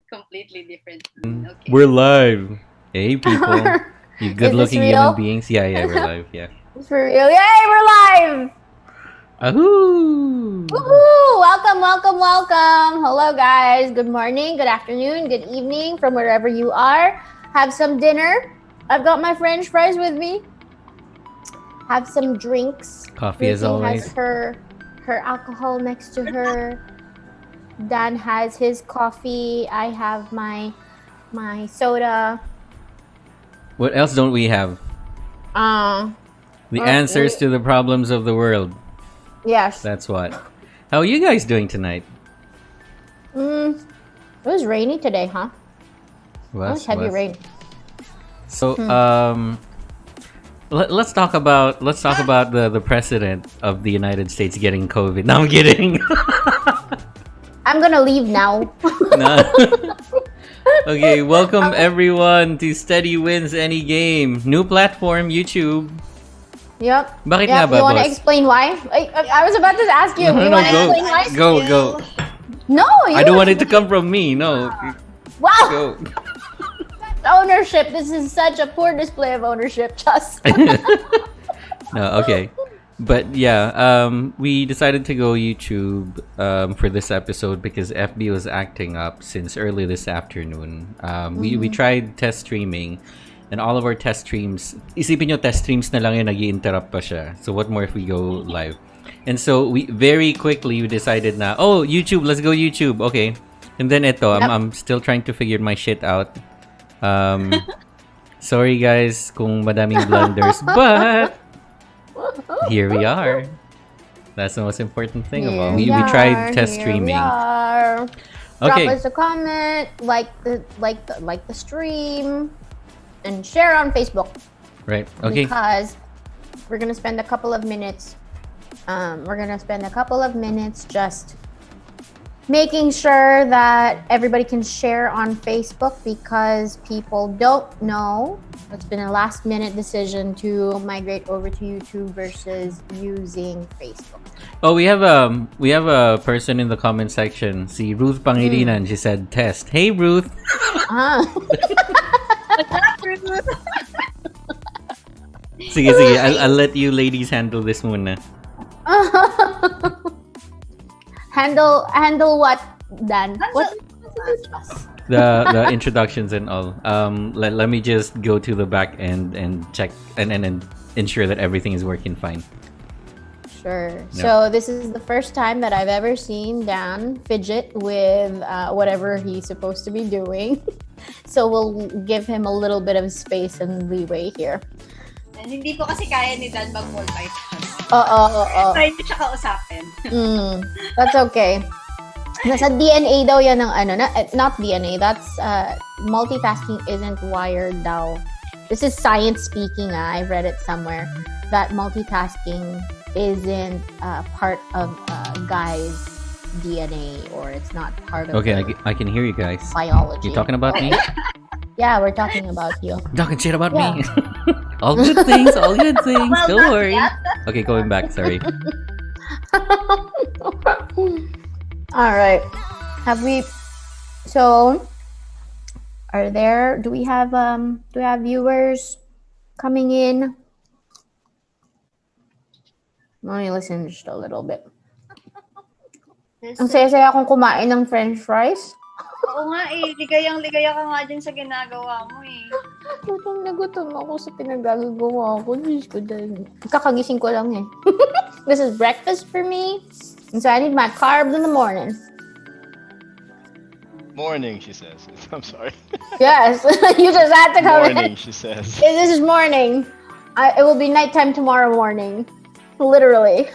completely different. Okay. We're live. Hey, people. You Is this good-looking real? human beings. Yeah, we're live. Yeah. It's for real. Yay, we're live! Ahoo! Woohoo! Welcome. Hello, guys. Good morning, good afternoon, good evening from wherever you are. Have some dinner. I've got my French fries with me. Have some drinks. Coffee as Ruthie always. has her alcohol next to her. Dan has his coffee. I have my soda. What else don't we have? The answers to the problems of the world. Yes. That's what. How are you guys doing tonight? It was rainy today, huh? It was heavy rain. So, let's talk about the president of the United States getting COVID. No, I'm kidding. I'm gonna leave now. No. Okay, welcome everyone to Steady Wins Any Game. New platform, YouTube. Yep. Bakit nga ba, You want to boss? explain why? I was about to ask you. No, you want to explain why? Go. No, you. I don't want it to come from me. No. Wow. Go. Ownership. This is such a poor display of ownership, just. No, okay. But yeah, we decided to go YouTube for this episode because FB was acting up since early this afternoon. We tried test streaming, and all of our test streams, isipin nyo test streams na lang yun, nag-i-interrupt pa siya. So what more if we go live? And so we very quickly decided na, oh, YouTube, let's go YouTube. Okay. And then ito, I'm still trying to figure my shit out. Sorry guys kung madaming blunders, but here we are. That's the most important thing of all. We tried test streaming. Okay. Drop us a comment, like the stream, and share on Facebook. Right. Okay. Because we're gonna spend a couple of minutes. Just making sure that everybody can share on Facebook because people don't know. It's been a last-minute decision to migrate over to YouTube versus using Facebook. Oh, we have a person in the comment section. Si Ruth Pangilinan. She said test. Hey Ruth. Sige. I'll let you ladies handle this muna. Handle what, Dan? What? The introductions and all. Let me just go to the back end and check and ensure that everything is working fine. Sure. Yeah. So this is the first time that I've ever seen Dan fidget with whatever he's supposed to be doing. So we'll give him a little bit of space and leeway here. And hindi ko kasi kaya ni Dan mag-multitask. Try niyo siya kausapin. That's okay. Nasa DNA daw yan ng not DNA, that's multitasking isn't wired daw. This is science speaking, I've read it somewhere, that multitasking isn't part of guy's DNA, or it's not part of I can hear you guys. biology. You talking about me? Yeah, we're talking about you. Talking shit about me. All good things. Don't worry. Okay, going back. Sorry. All right. Do we have viewers coming in? Let me listen just a little bit. Ang saya-saya akong kumain ng French fries. Oo nga ligayang-ligaya ka nga dyan sa ginagawa mo eh. Gutom na gutom ako sa pinagagawa ko. Diyos ko, dahil kakagising ko lang eh. This is breakfast for me. And so I need my carbs in the morning. Morning, she says. I'm sorry. Yes, you just had to come Morning, in. she says. This is morning. It will be nighttime tomorrow morning. Literally.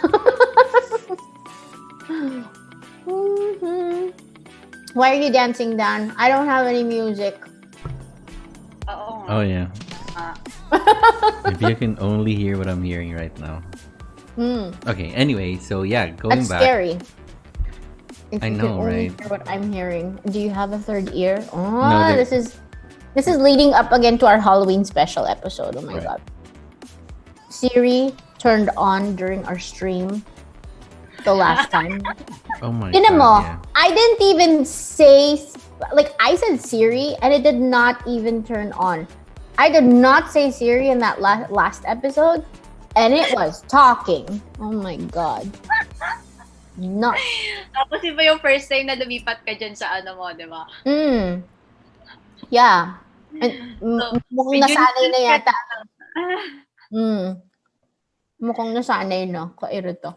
Why are you dancing, Dan? I don't have any music. Oo nga. Oh yeah. If you can only hear what I'm hearing right now. Okay. Anyway, so yeah, going That's back. scary. If I you know, can only right? hear what I'm hearing. Do you have a third ear? Oh, No, this is leading up again to our Halloween special episode. Oh my Right. god. Siri turned on during our stream the last time. Oh my Tinan mo, god. Yeah. I didn't even say like I said Siri and it did not even turn on. I did not say Siri in that last episode and it was talking. Oh my God. Nuts. Tapos iba yung first time na lumipat ka dyan sa ano mo, di ba? Yeah. And, mukhang nasanay na yata. Mukhang nasanay na. Kairito.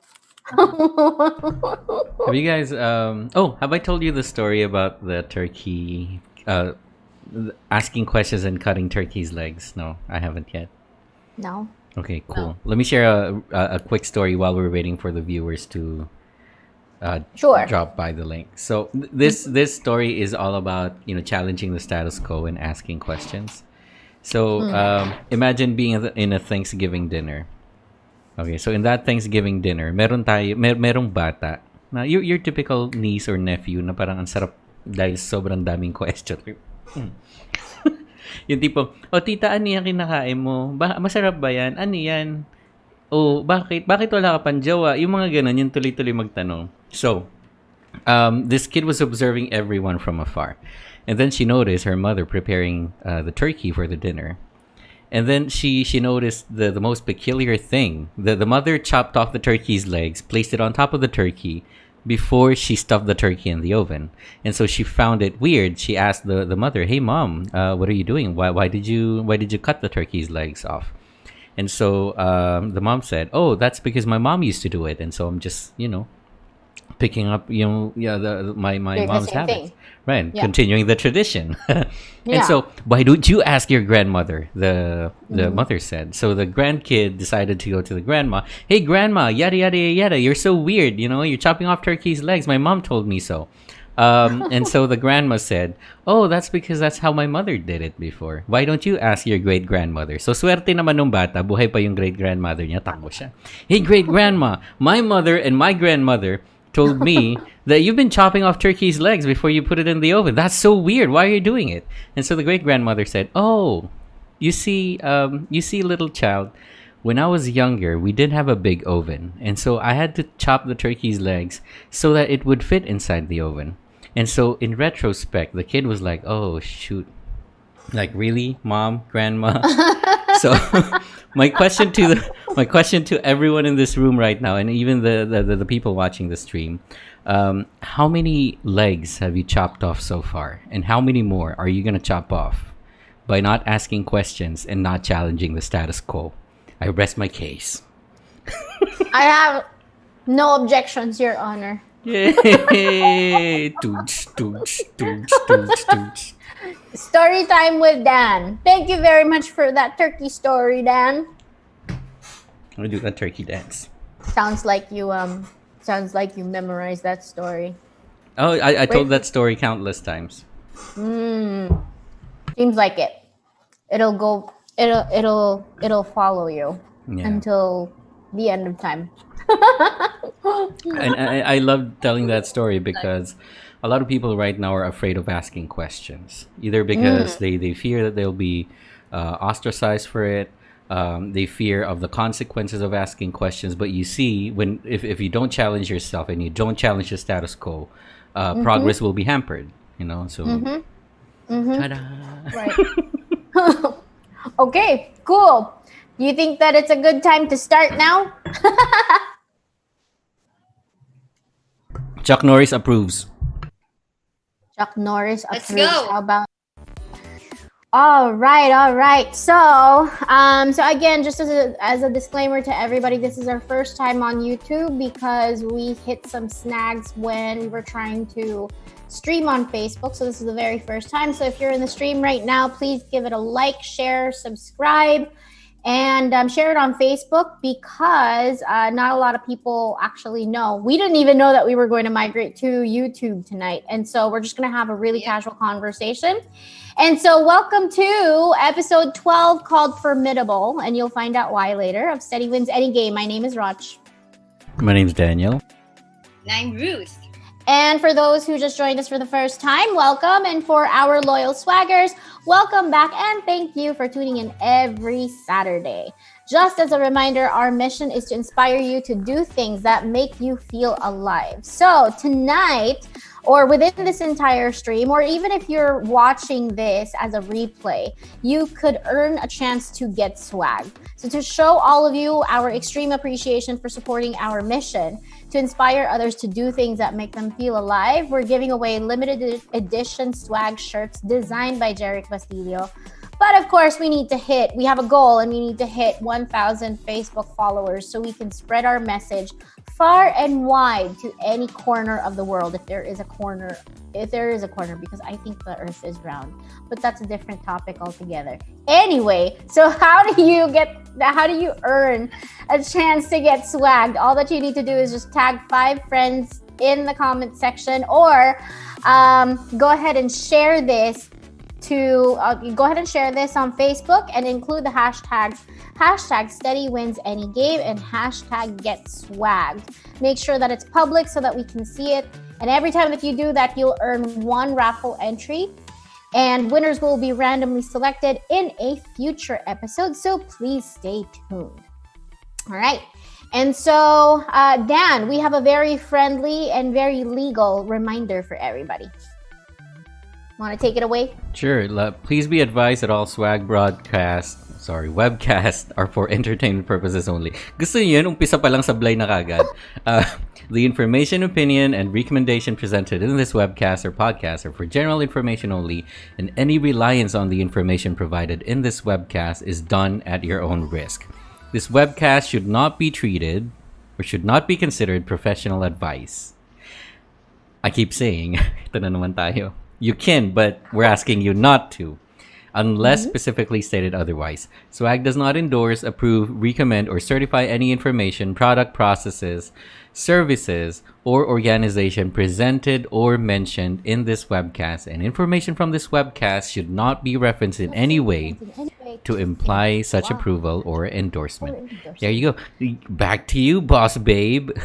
Have you guys have I told you the story about the turkey asking questions and cutting turkey's legs? No, I haven't yet. No. Okay, cool. Let me share a quick story while we're waiting for the viewers to Sure. drop by the link. So this story is all about, challenging the status quo and asking questions. So imagine being in a Thanksgiving dinner. Okay, so in that Thanksgiving dinner, merong bata na your typical niece or nephew na parang ang sarap dahil sobrang daming question. Yung tipo, tita, ano yan kinakain mo? Masarap ba yan? Ano yan? Bakit wala ka pang jowa? Yung mga ganun, yung tuloy-tuloy magtanong. So, this kid was observing everyone from afar. And then she noticed her mother preparing the turkey for the dinner. And then she noticed the most peculiar thing. The mother chopped off the turkey's legs, placed it on top of the turkey before she stuffed the turkey in the oven. And so she found it weird. She asked the mother, "Hey mom, what are you doing? Why did you cut the turkey's legs off?" And so the mom said, "Oh, that's because my mom used to do it, and so I'm just picking up my mom's habits." Right, yeah. Continuing the tradition. And so, why don't you ask your grandmother? The mother said. So the grandkid decided to go to the grandma. Hey, grandma, yada yada yada. You're so weird. You're chopping off turkey's legs. My mom told me so. And so the grandma said, "Oh, that's because that's how my mother did it before. Why don't you ask your great grandmother?" So swerte naman nung bata, buhay pa yung great grandmother niya, takbo siya. Hey, great grandma, my mother and my grandmother told me that you've been chopping off turkey's legs before you put it in the oven. That's so weird. Why are you doing it? And so the great grandmother said, "Oh, you see, little child, when I was younger, we didn't have a big oven, and so I had to chop the turkey's legs so that it would fit inside the oven." And so in retrospect, the kid was like, "Oh shoot, like really, mom, grandma?" So my question to everyone in this room right now, and even the people watching the stream, how many legs have you chopped off so far, and how many more are you gonna chop off by not asking questions and not challenging the status quo? I rest my case. I have no objections, Your Honor. Yay! Tooch, tooch, tooch, tooch, tooch. Story time with Dan. Thank you very much for that turkey story, Dan. I'll do a turkey dance. Sounds like you memorized that story. Oh, I told that story countless times. Seems like it. It'll follow you until the end of time. And I love telling that story because a lot of people right now are afraid of asking questions, either because they fear that they'll be ostracized for it. They fear of the consequences of asking questions. But you see, if you don't challenge yourself and you don't challenge the status quo, progress will be hampered. So ta-da. Right. Okay, cool. Do you think that it's a good time to start now? Chuck Norris approves. Chuck Norris Let's approves. go. How about? All right. So again, just as a disclaimer to everybody, this is our first time on YouTube because we hit some snags when we were trying to stream on Facebook. So this is the very first time. So if you're in the stream right now, please give it a like, share, subscribe. And share it on Facebook because not a lot of people actually know. We didn't even know that we were going to migrate to YouTube tonight. And so we're just going to have a really casual conversation. And so welcome to episode 12 called Formidable. And you'll find out why later of Steady Wins Any Game. My name is Rach. My name's Daniel. And I'm Ruth. And for those who just joined us for the first time, welcome. And for our loyal swaggers, welcome back. And thank you for tuning in every Saturday. Just as a reminder, our mission is to inspire you to do things that make you feel alive. So tonight, or within this entire stream, or even if you're watching this as a replay, you could earn a chance to get swag. So to show all of you our extreme appreciation for supporting our mission to inspire others to do things that make them feel alive, we're giving away limited edition swag shirts designed by Jeric Bastillo. But of course, we have a goal, and we need to hit 1,000 Facebook followers so we can spread our message far and wide to any corner of the world, if there is a corner, because I think the earth is round, but that's a different topic altogether. Anyway, so how do you earn a chance to get swagged? All that you need to do is just tag 5 friends in the comment section, or go ahead and share this on Facebook and include the hashtags #SteadyWinsAnyGame and #GetSwagged. Make sure that it's public so that we can see it. And every time that you do that, you'll earn 1 raffle entry. And winners will be randomly selected in a future episode. So please stay tuned. All right. And so, Dan, we have a very friendly and very legal reminder for everybody. Want to take it away? Sure. Please be advised that all swag webcasts are for entertainment purposes only. Gusto niyo yun? Umpisa pa lang sablay na kagad. The information, opinion, and recommendation presented in this webcast or podcast are for general information only, and any reliance on the information provided in this webcast is done at your own risk. This webcast should not be treated or should not be considered professional advice. I keep saying, ito na naman tayo. You can, but we're asking you not to, unless specifically stated otherwise. Swag does not endorse, approve, recommend, or certify any information, product, processes, services, or organization presented or mentioned in this webcast, and information from this webcast should not be referenced in any way to imply such approval or endorsement. There you go. Back to you, boss babe.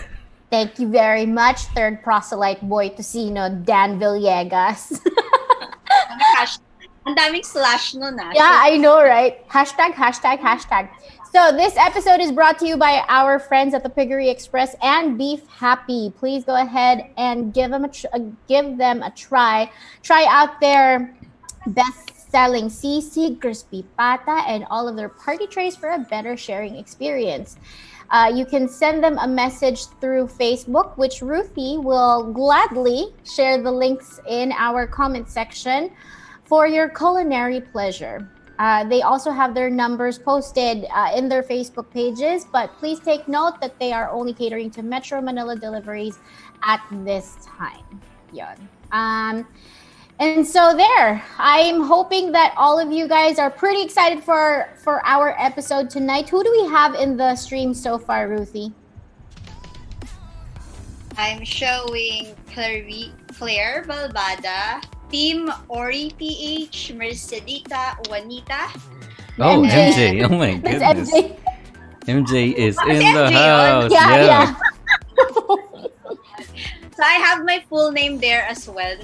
Thank you very much, third proselyte boy Tocino, Dan Villegas. Ang daming slash nun ah. Yeah, I know, right? #. So this episode is brought to you by our friends at the Piggery Express and Beef Happy. Please go ahead and give them a try. Try out their best-selling sisig, crispy pata, and all of their party trays for a better sharing experience. You can send them a message through Facebook, which Ruthie will gladly share the links in our comment section for your culinary pleasure. They also have their numbers posted in their Facebook pages, but please take note that they are only catering to Metro Manila deliveries at this time. Yon. And so there, I'm hoping that all of you guys are pretty excited for our episode tonight. Who do we have in the stream so far, Ruthie? I'm showing Claire Balbada, Team Ori PH, Mercedita Juanita. Oh, MJ. Oh my goodness. MJ is in the house. Yeah. So I have my full name there as well.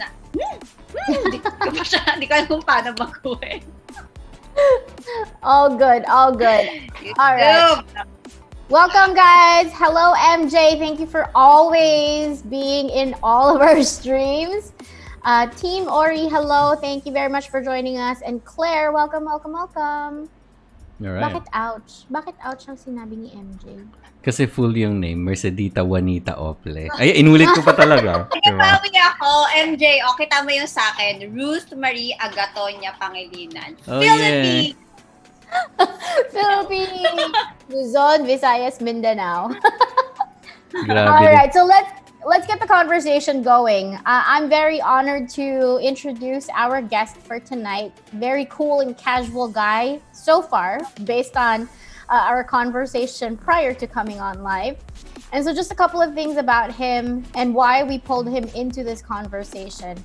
Hindi ko alam kung paano baguhin. All good. All right. Welcome, guys. Hello, MJ. Thank you for always being in all of our streams. Team Ori, hello. Thank you very much for joining us. And Claire, welcome. All right. Bakit ouch? Bakit ouch ang sinabi ni MJ? Kasi full yung name, Mercedita Juanita Ople. Ay, inulit ko pa talaga. Nagpawi ako, MJ, okay, tama yung sa akin. Ruth Marie Agatonia Pangilinan. Oh, Philippines! Philippines! Luzon, Visayas, Mindanao. Grabe. All right, so let's get the conversation going. I'm very honored to introduce our guest for tonight. Very cool and casual guy so far, based on our conversation prior to coming on live. And so just a couple of things about him and why we pulled him into this conversation.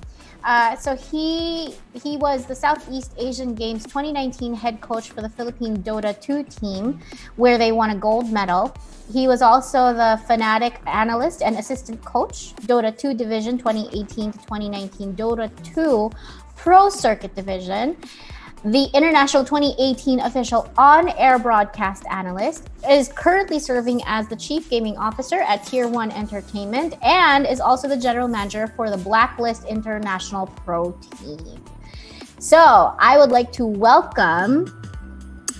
So he was the Southeast Asian Games 2019 head coach for the Philippine Dota 2 team, where they won a gold medal. He was also the Fnatic analyst and assistant coach, Dota 2 Division 2018 to 2019, Dota 2 Pro Circuit Division. the International 2018 official on-air broadcast analyst, is currently serving as the Chief Gaming Officer at Tier 1 Entertainment, and is also the General Manager for the Blacklist International Pro Team. So, I would like to welcome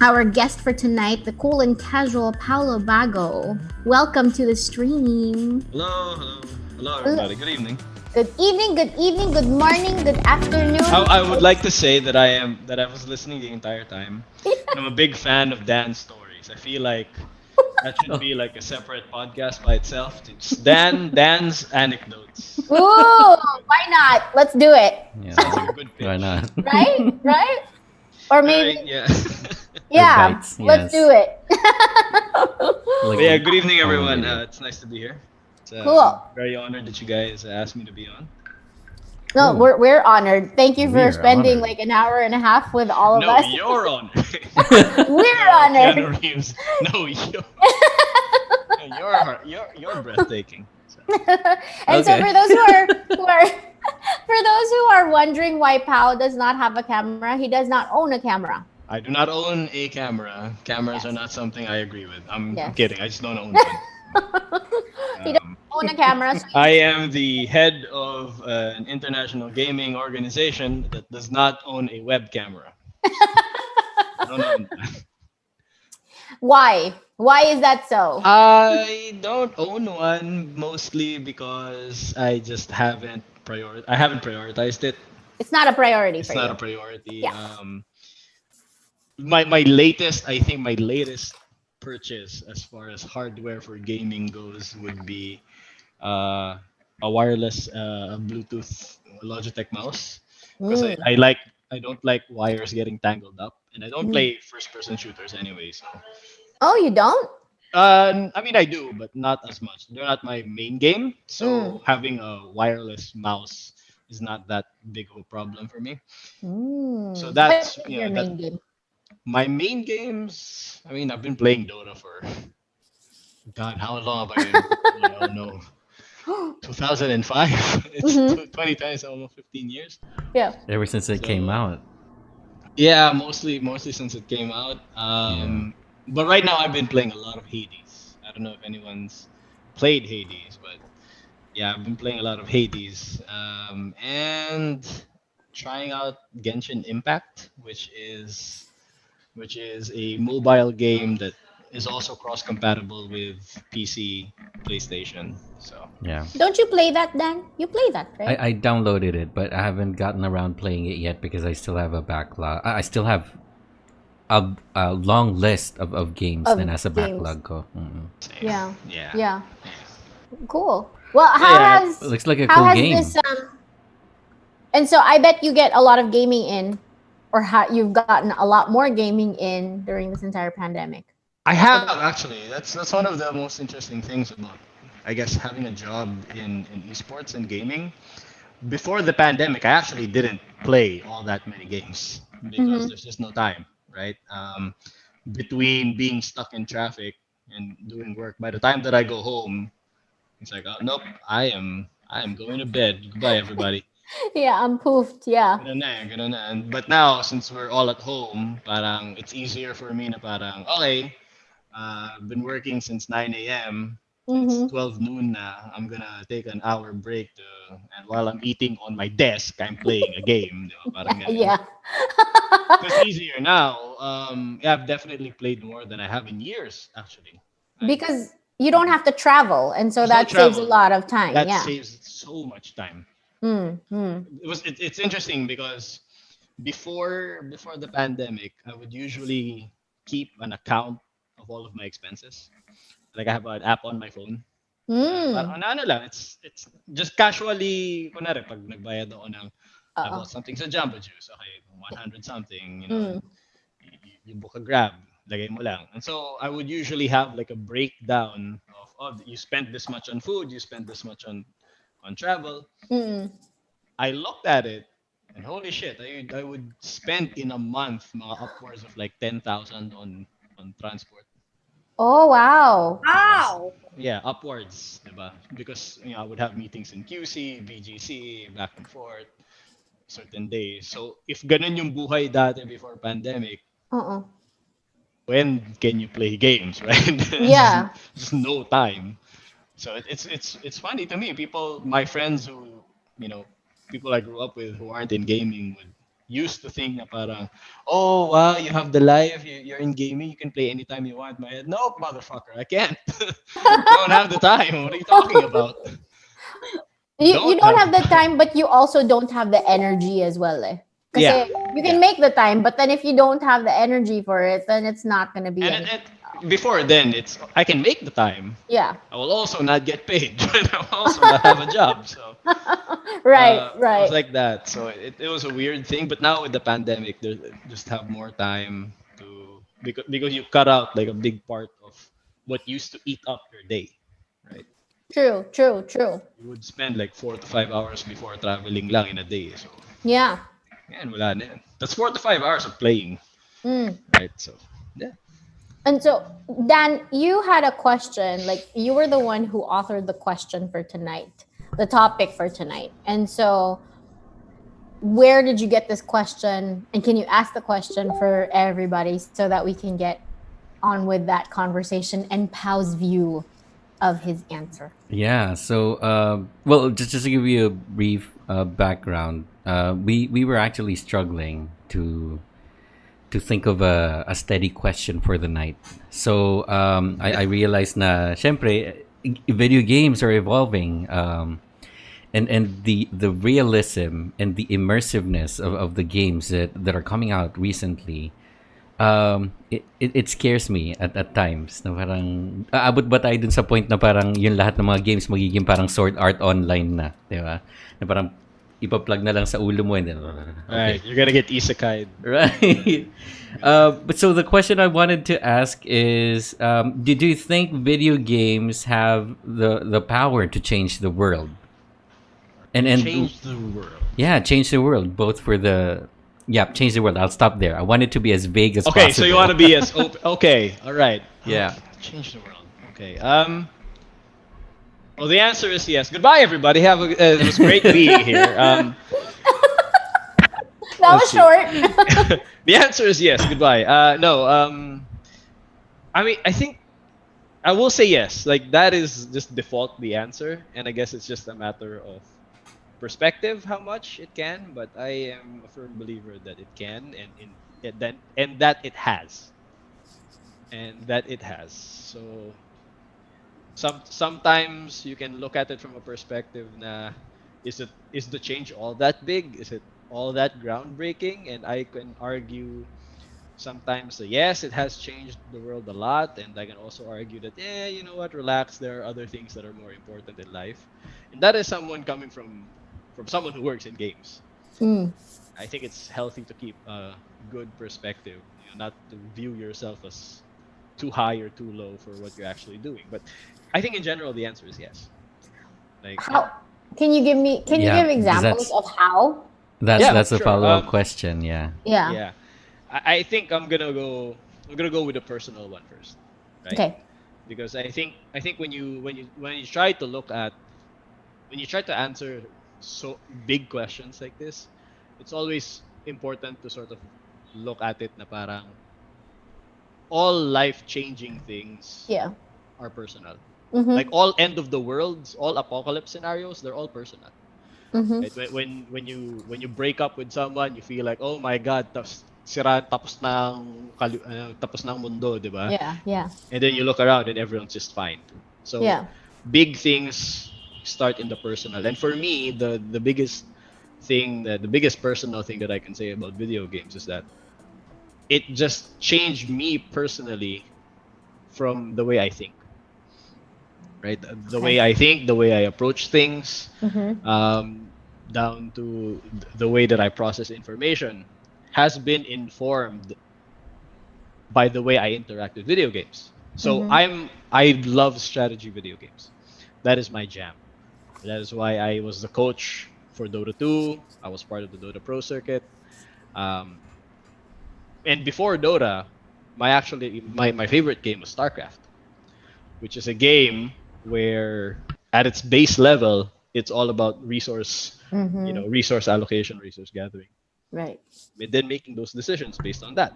our guest for tonight, the cool and casual Pao Bago. Welcome to the stream. Hello, everybody. Good evening. Good evening, good evening, good morning, good afternoon. I would like to say that I was listening the entire time. I'm a big fan of Dan's stories. I feel like that should be like a separate podcast by itself. It's Dan's anecdotes. Ooh, why not? Let's do it. Yeah. Sounds like a good pitch. Why not? Right? Right? Or maybe, Alright, yeah. yeah, bites, let's yes. do it. Like, But yeah, good evening, oh, everyone. yeah. It's nice to be here. It's, Cool. Very honored that you guys asked me to be on. No, we're honored. Thank you for We're spending honored. like an hour and a half with all of No, us. you're honored. We're No, honored. Keanu Reeves. No, you're breathtaking. So. And so Okay. for those who are for those who are wondering why Pao does not have a camera, he does not own a camera. I do not own a camera. Cameras Yes. are not something I agree with. I'm Yes. kidding. I just don't own one. He doesn't own a camera. So I am the head of an international gaming organization that does not own a web camera. I don't own that. why? Why is that so? I don't own one mostly because I just haven't prioritized it. It's not a priority It's for not you. a priority. Yeah. My latest purchase as far as hardware for gaming goes would be a wireless Bluetooth Logitech mouse because Mm. I don't like wires getting tangled up, and I don't play first person shooters anyway. So Oh, you don't? I mean I do, but not as much. They're not my main game, so having a wireless mouse is not that big of a problem for me. So that's What's your main game? my main games. I mean, I've been playing Dota for God, how long have I been? I don't know. 2005. It's Mhm. 2010, it's almost 15 years. Yeah. Ever since it So- came out. Yeah, mostly since it came out. But right now I've been playing a lot of Hades. I don't know if anyone's played Hades, but yeah, I've been playing a lot of Hades. And trying out Genshin Impact, which is a mobile game that is also cross compatible with PC, PlayStation. So Yeah. Don't you play that, Dan? You play that, right? I downloaded it, but I haven't gotten around playing it yet because I still have a backlog. I still have a long list of games Of na nasa games. backlog ko. same. Yeah. Yeah. Yeah. Cool. Well, how Yeah. has It looks like a how cool has game. this and so I bet you get a lot of gaming in, or you've gotten a lot more gaming in during this entire pandemic. I have actually. That's one of the most interesting things about, I guess, having a job in esports and gaming. Before the pandemic, I actually didn't play all that many games because there's just no time, right? Between being stuck in traffic and doing work, by the time that I go home, it's like, oh, nope, I am going to bed. Goodbye, everybody. Yeah, I'm poofed. Yeah. Ganun na. But now, since we're all at home, parang it's easier for me na parang, okay, I've been working since 9 a.m. Mhm. It's 12 noon na. I'm gonna take an hour break and while I'm eating on my desk, I'm playing a game. Di ba? Parang ganun. Yeah. It's easier now. Yeah, I've definitely played more than I have in years, actually. Because you don't have to travel, and so There's no that saves a travel. lot of time. That Yeah. saves so much time. Mm. It's interesting because before the pandemic, I would usually keep an account of all of my expenses. Like I have an app on my phone. Parang ano lang, it's just casually, kunwari, pag nagbayad ako ng, I Uh-oh. bought something sa Jumbo Juice, okay, 100 something, you know, you book a Grab, lagay mo lang. And so I would usually have like a breakdown of, oh, you spent this much on food, you spent this much on travel. Mm. I looked at it, and holy shit, I would spend in a month mga upwards of like 10,000 on transport. Oh wow. Wow! Yeah, upwards, diba? Because I would have meetings in QC, BGC, back and forth. certain days. So if ganun yung buhay dati before pandemic, Uh-uh. when can you play games, right? There's Yeah. just no time. So it's funny to me. People, my friends who, you know, people I grew up with who aren't in gaming would used to think na parang, oh wow, you have the life, you're in gaming, you can play anytime you want. My head, nope, motherfucker, I can't. Don't have the time. What are you talking about? You Don't don't have have the the time. time, but you also don't have the energy as well, eh. Yeah, Kasi you can yeah. make the time, but then if you don't have the energy for it, then it's not gonna be And anything. before then, it's I can make the time. Yeah. I will also not get paid, but I will also not have a job. So Right, it was right. like that. So it was a weird thing. But now with the pandemic, there's just have more time to because you cut out like a big part of what used to eat up your day, right? True, true, true. You would spend like 4 to 5 hours before traveling lang in a day. So Yeah. man, wala na yan. That's 4 to 5 hours of playing, Mm. right? So yeah. And so, Dan, you had a question. Like, you were the one who authored the question for tonight, the topic for tonight. And so, where did you get this question? And can you ask the question for everybody so that we can get on with that conversation and Pau's view of his answer? Yeah. So, well, just to give you a brief background, we were actually struggling to think of a steady question for the night. So, I realized na, syempre, video games are evolving. And the realism and the immersiveness of the games that are coming out recently, it scares me at times na parang aabot ba tayo dun sa point na parang yung lahat ng mga games magiging parang Sword Art Online na, di ba? Na parang ipa-plug na lang sa ulo mo and then okay. Right, you're gonna get isekai. Right. But so the question I wanted to ask is, do you think video games have the power to change the world? And Change the world. yeah, change the world both for the change the world. I'll stop there. I want it to be as vague as Okay, possible. so you want to be as open. Okay, all right. Yeah. Change the world. Okay. Well, the answer is yes. Goodbye, everybody. Have a. It was great being here. That was Let's see. short. The answer is yes. Goodbye. No. I mean, I think I will say yes. Like that is just default the answer, and I guess it's just a matter of perspective how much it can. But I am a firm believer that it can, and that it has, So sometimes you can look at it from a perspective na is the change all that big? Is it all that groundbreaking? And I can argue sometimes that yes, it has changed the world a lot, and I can also argue that you know what, relax, there are other things that are more important in life. And that is someone coming from someone who works in games. Mm. I think it's healthy to keep a good perspective, not to view yourself as too high or too low for what you're actually doing. But I think in general the answer is yes. Like How can you give me? Can you Yeah, give examples that's- of how? That's a sure. follow-up question. Yeah. Yeah. Yeah, I think I'm gonna go with the personal one first, right? Okay. Because I think when you try to look at when you try to answer so big questions like this, it's always important to sort of look at it na parang all life-changing things Yeah. are personal. Mm-hmm. Like all end of the worlds, all apocalypse scenarios, they're all personal. Mm-hmm. Right? When you break up with someone, you feel like, oh my God, tapos ng mundo, di ba? Yeah. Yeah. And then you look around and everyone's just fine. So Yeah. big things start in the personal. And for me, the biggest thing the biggest personal thing that I can say about video games is that it just changed me personally from the way I think. Right? The Okay. way I think, the way I approach things, Mm-hmm. down to the way that I process information has been informed by the way I interact with video games. So Mhm. I love strategy video games. That is my jam. That is why I was the coach for Dota 2. I was part of the Dota Pro circuit. Um, and before Dota, my favorite game was StarCraft, which is a game where at its base level it's all about resource, Mm-hmm. resource allocation, resource gathering, Right. and then making those decisions based on that.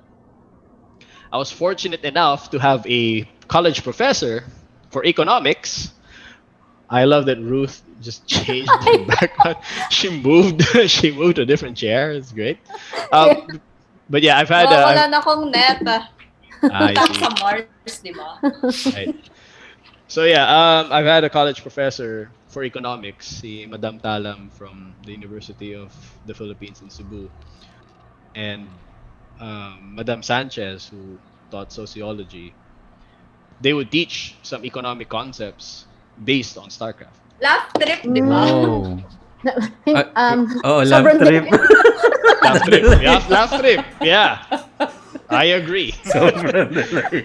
I was fortunate enough to have a college professor for economics. I love that Ruth just changed her background. She moved. She moved to a different chair. It's great. Yeah. But yeah, I've had. Wala na akong net. I Punta ako see. sa Mars, di ba? Right. So yeah, I've had a college professor for economics, si Madam Talam from the University of the Philippines in Cebu, and Madam Sanchez, who taught sociology. They would teach some economic concepts based on StarCraft. Laugh trip, di ba? Mm. Oh. Oh, love Sobrang trip. Laugh trip, yeah, laugh trip, yeah. I agree. Sobrang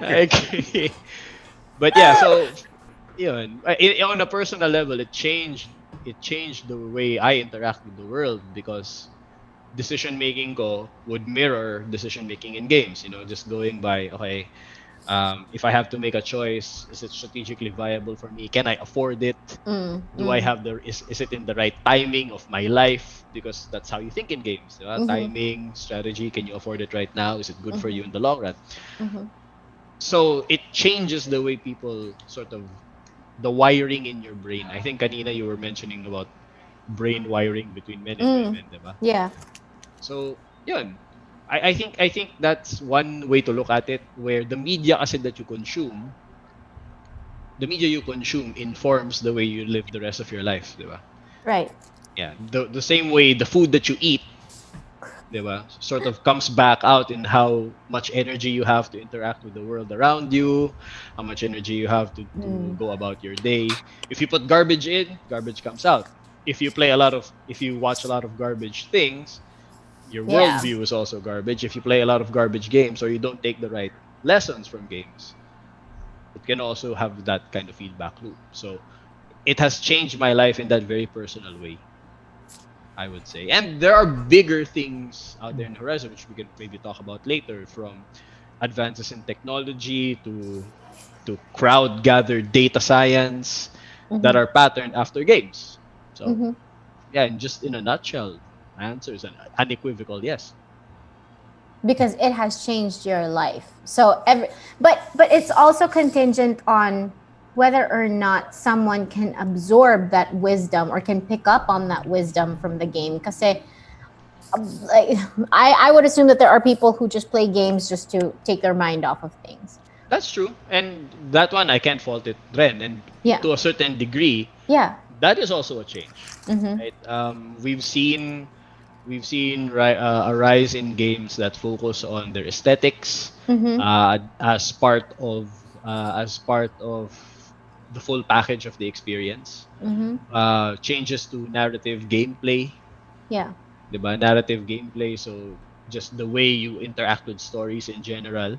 I agree. But yeah, so yun, on a personal level, it changed the way I interact with the world because decision making ko would mirror decision making in games. Just going by, okay, if I have to make a choice, is it strategically viable for me? Can I afford it? Mm, Do I mm, have is it in the right timing of my life? Because that's how you think in games. Diba? mhm, Timing, strategy, can you afford it right now? Is it good for mhm, you in the long run? mhm. So it changes the way people sort of the wiring in your brain. I think kanina you were mentioning about brain wiring between men and Mm. women, diba? Yeah. So, yun. I think that's one way to look at it where the media you consume informs the way you live the rest of your life, diba? Right. Yeah. The same way the food that you eat, diba, sort of comes back out in how much energy you have to interact with the world around you, how much energy you have to Mm. go about your day. If you put garbage in, garbage comes out. If you watch a lot of garbage things, your Yeah. worldview is also garbage. If you play a lot of garbage games or you don't take the right lessons from games, it can also have that kind of feedback loop. So it has changed my life in that very personal way, I would say. And there are bigger things out there in the horizon, which we can maybe talk about later, from advances in technology to crowd gathered data science that Mhm, are patterned after games. So mhm. yeah, and just in a nutshell, my answer is an unequivocal yes. Because it has changed your life. So but it's also contingent on whether or not someone can absorb that wisdom or can pick up on that wisdom from the game. Because like, I would assume that there are people who just play games just to take their mind off of things. That's true. And that one, I can't fault it, Ren. And Yeah. to a certain degree, Yeah. that is also a change, Mm-hmm. right? We've seen a rise in games that focus on their aesthetics Mm-hmm. as part of the full package of the experience. Mm-hmm. Changes to narrative gameplay, Yeah. diba? Narrative gameplay, so just the way you interact with stories in general.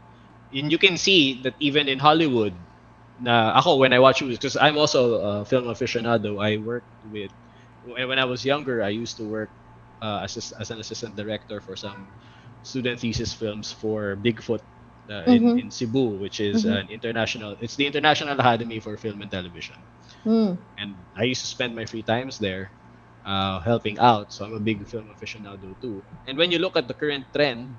And you can see that even in Hollywood, na ako when I watch movies, because I'm also a film aficionado. When I was younger, I used to work as an assistant director for some student thesis films for Bigfoot Mm-hmm. in Cebu, which is Mm-hmm. it's the International Academy for Film and Television. Mm. And I used to spend my free times there helping out. So I'm a big film aficionado too. And when you look at the current trend,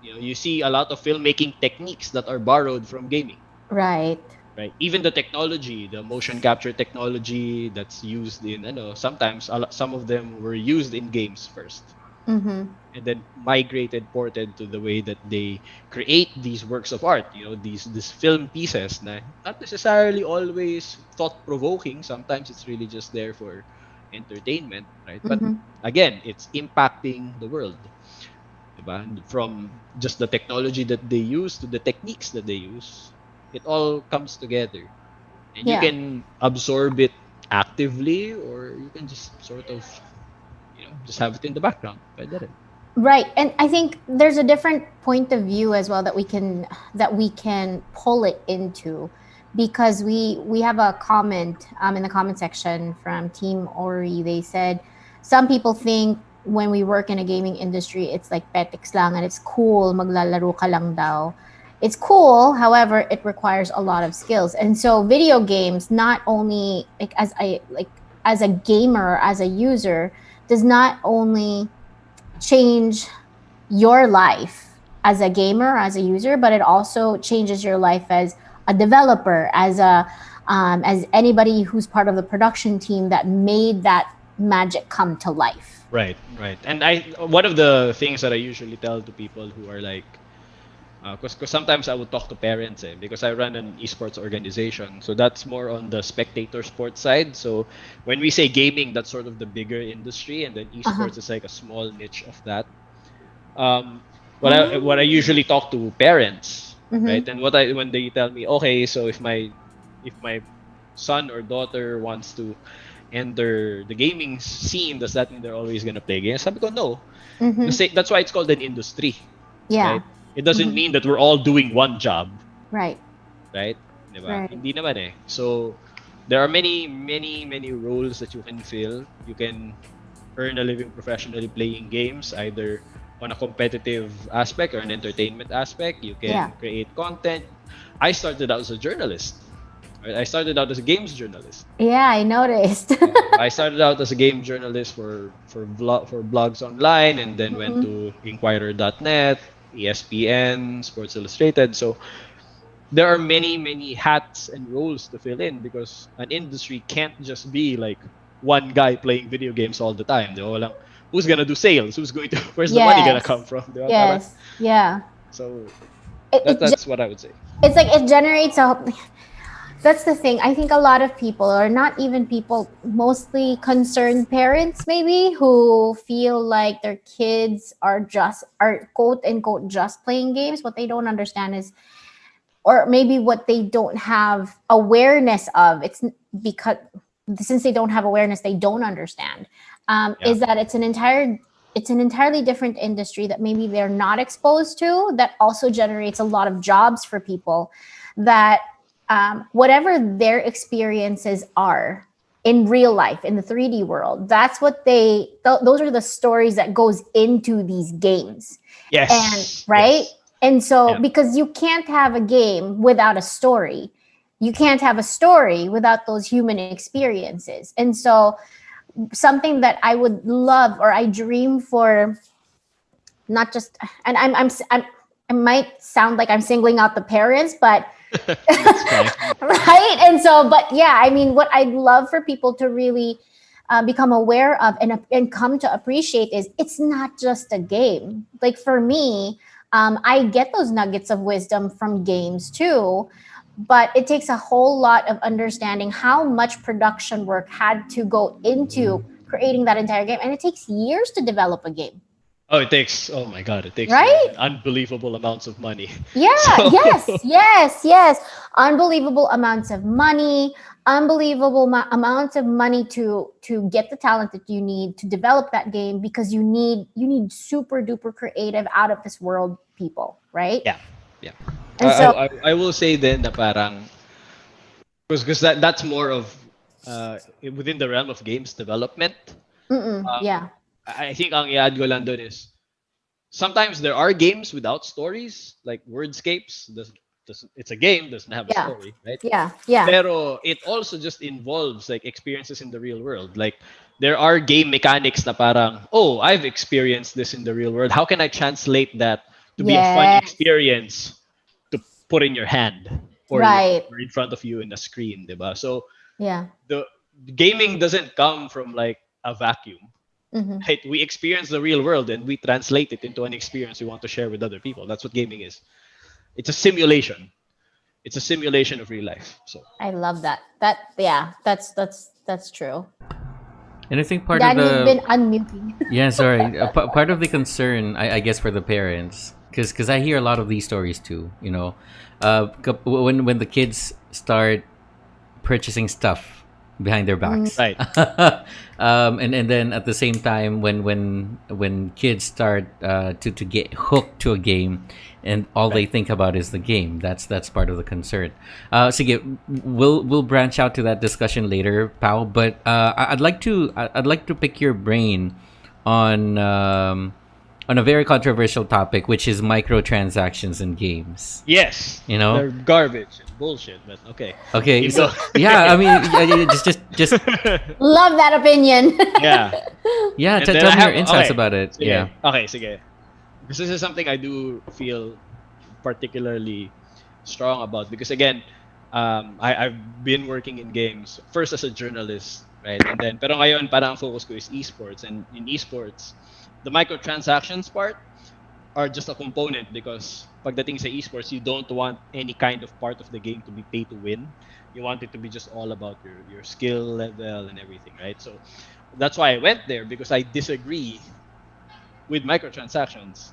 you see a lot of filmmaking techniques that are borrowed from gaming, Right. right? Even the technology, the motion capture technology that's used in, sometimes some of them were used in games first Mm-hmm. and then ported to the way that they create these works of art, these film pieces na not necessarily always thought provoking. Sometimes it's really just there for entertainment, right? But Mm-hmm. again, it's impacting the world, diba? And from just the technology that they use to the techniques that they use, it all comes together, and you Yeah. can absorb it actively, or you can just sort of just have it in the background. Pwede rin. Right. And I think there's a different point of view as well that we can pull it into, because we have a comment in the comment section from Team Ori. They said some people think when we work in a gaming industry it's like petiks lang and it's cool, maglalaro ka lang daw. It's cool, however, it requires a lot of skills. And so video games not only, like, as a gamer, as a user, does not only change your life as a gamer, as a user, but it also changes your life as a developer, as anybody who's part of the production team that made that magic come to life. Right, right. And one of the things that I usually tell to people who are like, because sometimes I would talk to parents, because I run an esports organization, so that's more on the spectator sports side. So when we say gaming, that's sort of the bigger industry, and then esports is like a small niche of that. What I usually talk to parents, right? And when they tell me, okay, so if my son or daughter wants to enter the gaming scene, does that mean they're always gonna play games? Sabi ko, no. That's why it's called an industry. Yeah. Right? It doesn't mean that we're all doing one job. Right. Right? Diba? Right. Hindi naman eh. So there are many roles that you can fill. You can earn a living professionally playing games, either on a competitive aspect or an entertainment aspect. You can create content. I started out as a journalist. Right? I started out as a games journalist. Yeah, I noticed. I started out as a game journalist for blogs online, and then went to Inquirer.net, ESPN, Sports Illustrated. So there are many hats and roles to fill in, because an industry can't just be like one guy playing video games all the time. Di ba? Walang, who's gonna do sales? Where's the money gonna come from? Di ba? Yes. Yeah. So That's what I would say. It's like it generates that's the thing. I think a lot of people, or not even people, mostly concerned parents maybe, who feel like their kids are quote unquote just playing games. What they don't understand is, or maybe what they don't have awareness of, it's because since they don't have awareness, they don't understand, is that it's an entirely different industry that maybe they're not exposed to, that also generates a lot of jobs for people, that whatever their experiences are in real life, in the 3D world, that's what those are the stories that goes into these games. Yes. And right. Yes. And so, because you can't have a game without a story, you can't have a story without those human experiences. And so something that I would love, or I dream for, not just, and I might sound like I'm singling out the parents, but right. And so, but yeah, I mean, what I'd love for people to really become aware of and come to appreciate is, it's not just a game. Like for me, I get those nuggets of wisdom from games too, but it takes a whole lot of understanding how much production work had to go into creating that entire game. And it takes years to develop a game. Oh, it takes right? unbelievable amounts of money. Yeah, yes. Unbelievable amounts of money, amounts of money to get the talent that you need to develop that game, because you need super duper creative, out of this world people, right? Yeah. And so I will say then na parang, because that's more of within the realm of games development. yeah. I think ang i-add ko lang dun is, sometimes there are games without stories, like Wordscapes. It's a game, doesn't have a story, right? Yeah. Pero it also just involves like experiences in the real world. Like there are game mechanics na parang, oh, I've experienced this in the real world. How can I translate that to be a fun experience to put in your hand or in front of you in a screen, diba? So the gaming doesn't come from like a vacuum. Right? We experience the real world and we translate it into an experience we want to share with other people. That's what gaming is. It's a simulation. It's a simulation of real life. So I love that. That's true. And I think part Dad, of the you've been unmuting. yeah, sorry. Part of the concern, I guess, for the parents, because I hear a lot of these stories too. You know, when the kids start purchasing stuff behind their backs, right? And then at the same time, when kids start to get hooked to a game, and all they think about is the game. That's part of the concern. Sige, we'll branch out to that discussion later, Pao. But I'd like to pick your brain on on a very controversial topic, which is microtransactions in games. Yes. You know? They're garbage and bullshit, but okay. Okay, Keep so going. yeah, I mean, just Love that opinion. Yeah. yeah, And then tell I me your have insights okay. about it. Sige. Yeah. Okay, sige. Because this is something I do feel particularly strong about because again, I've been working in games first as a journalist, right? And then pero ngayon parang ang focus ko is esports, and in esports, the microtransactions part are just a component because pagdating sa esports, you don't want any kind of part of the game to be pay to win. You want it to be just all about your skill level and everything, right? So that's why I went there because I disagree with microtransactions.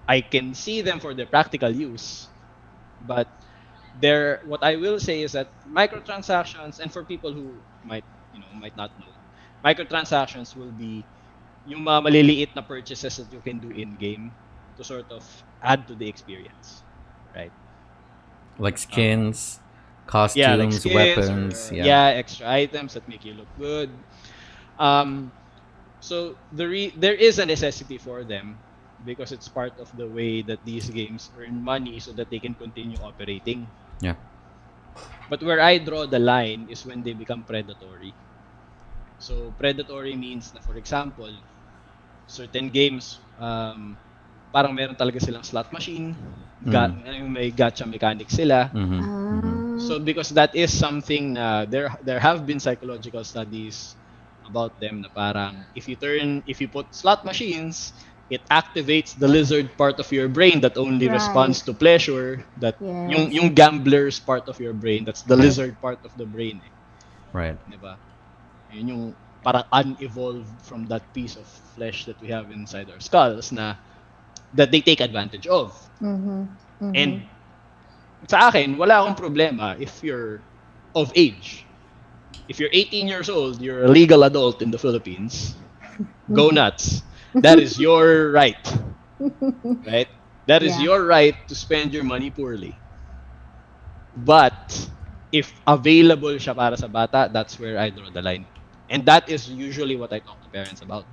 I can see them for their practical use, but there what I will say is that microtransactions, and for people who might not know, microtransactions will be yung mga maliliit na purchases that you can do in game to sort of add to the experience, right? Like Um, skins, yeah, like costumes, skins weapons. or Yeah. yeah, extra items that make you look good. Um, so there is a necessity for them because it's part of the way that these games earn money so that they can continue operating. Yeah. But where I draw the line is when they become predatory. So predatory means na, for example, certain games, parang meron talaga silang slot machine, may gacha mechanics sila. So because that is something na there have been psychological studies about them na parang if you put slot machines, it activates the lizard part of your brain that only Right. responds to pleasure, that Yes. yung gambler's part of your brain, that's the lizard part of the brain, Right. di ba? Yun yung parang unevolved from that piece of flesh that we have inside our skulls na that they take advantage of. And sa akin, wala akong problema if you're of age. If you're 18 years old, you're a legal adult in the Philippines, go nuts. That is your right. Right? That is Yeah. your right to spend your money poorly. But if available siya para sa bata, that's where I draw the line. And that is usually what I talk to parents about.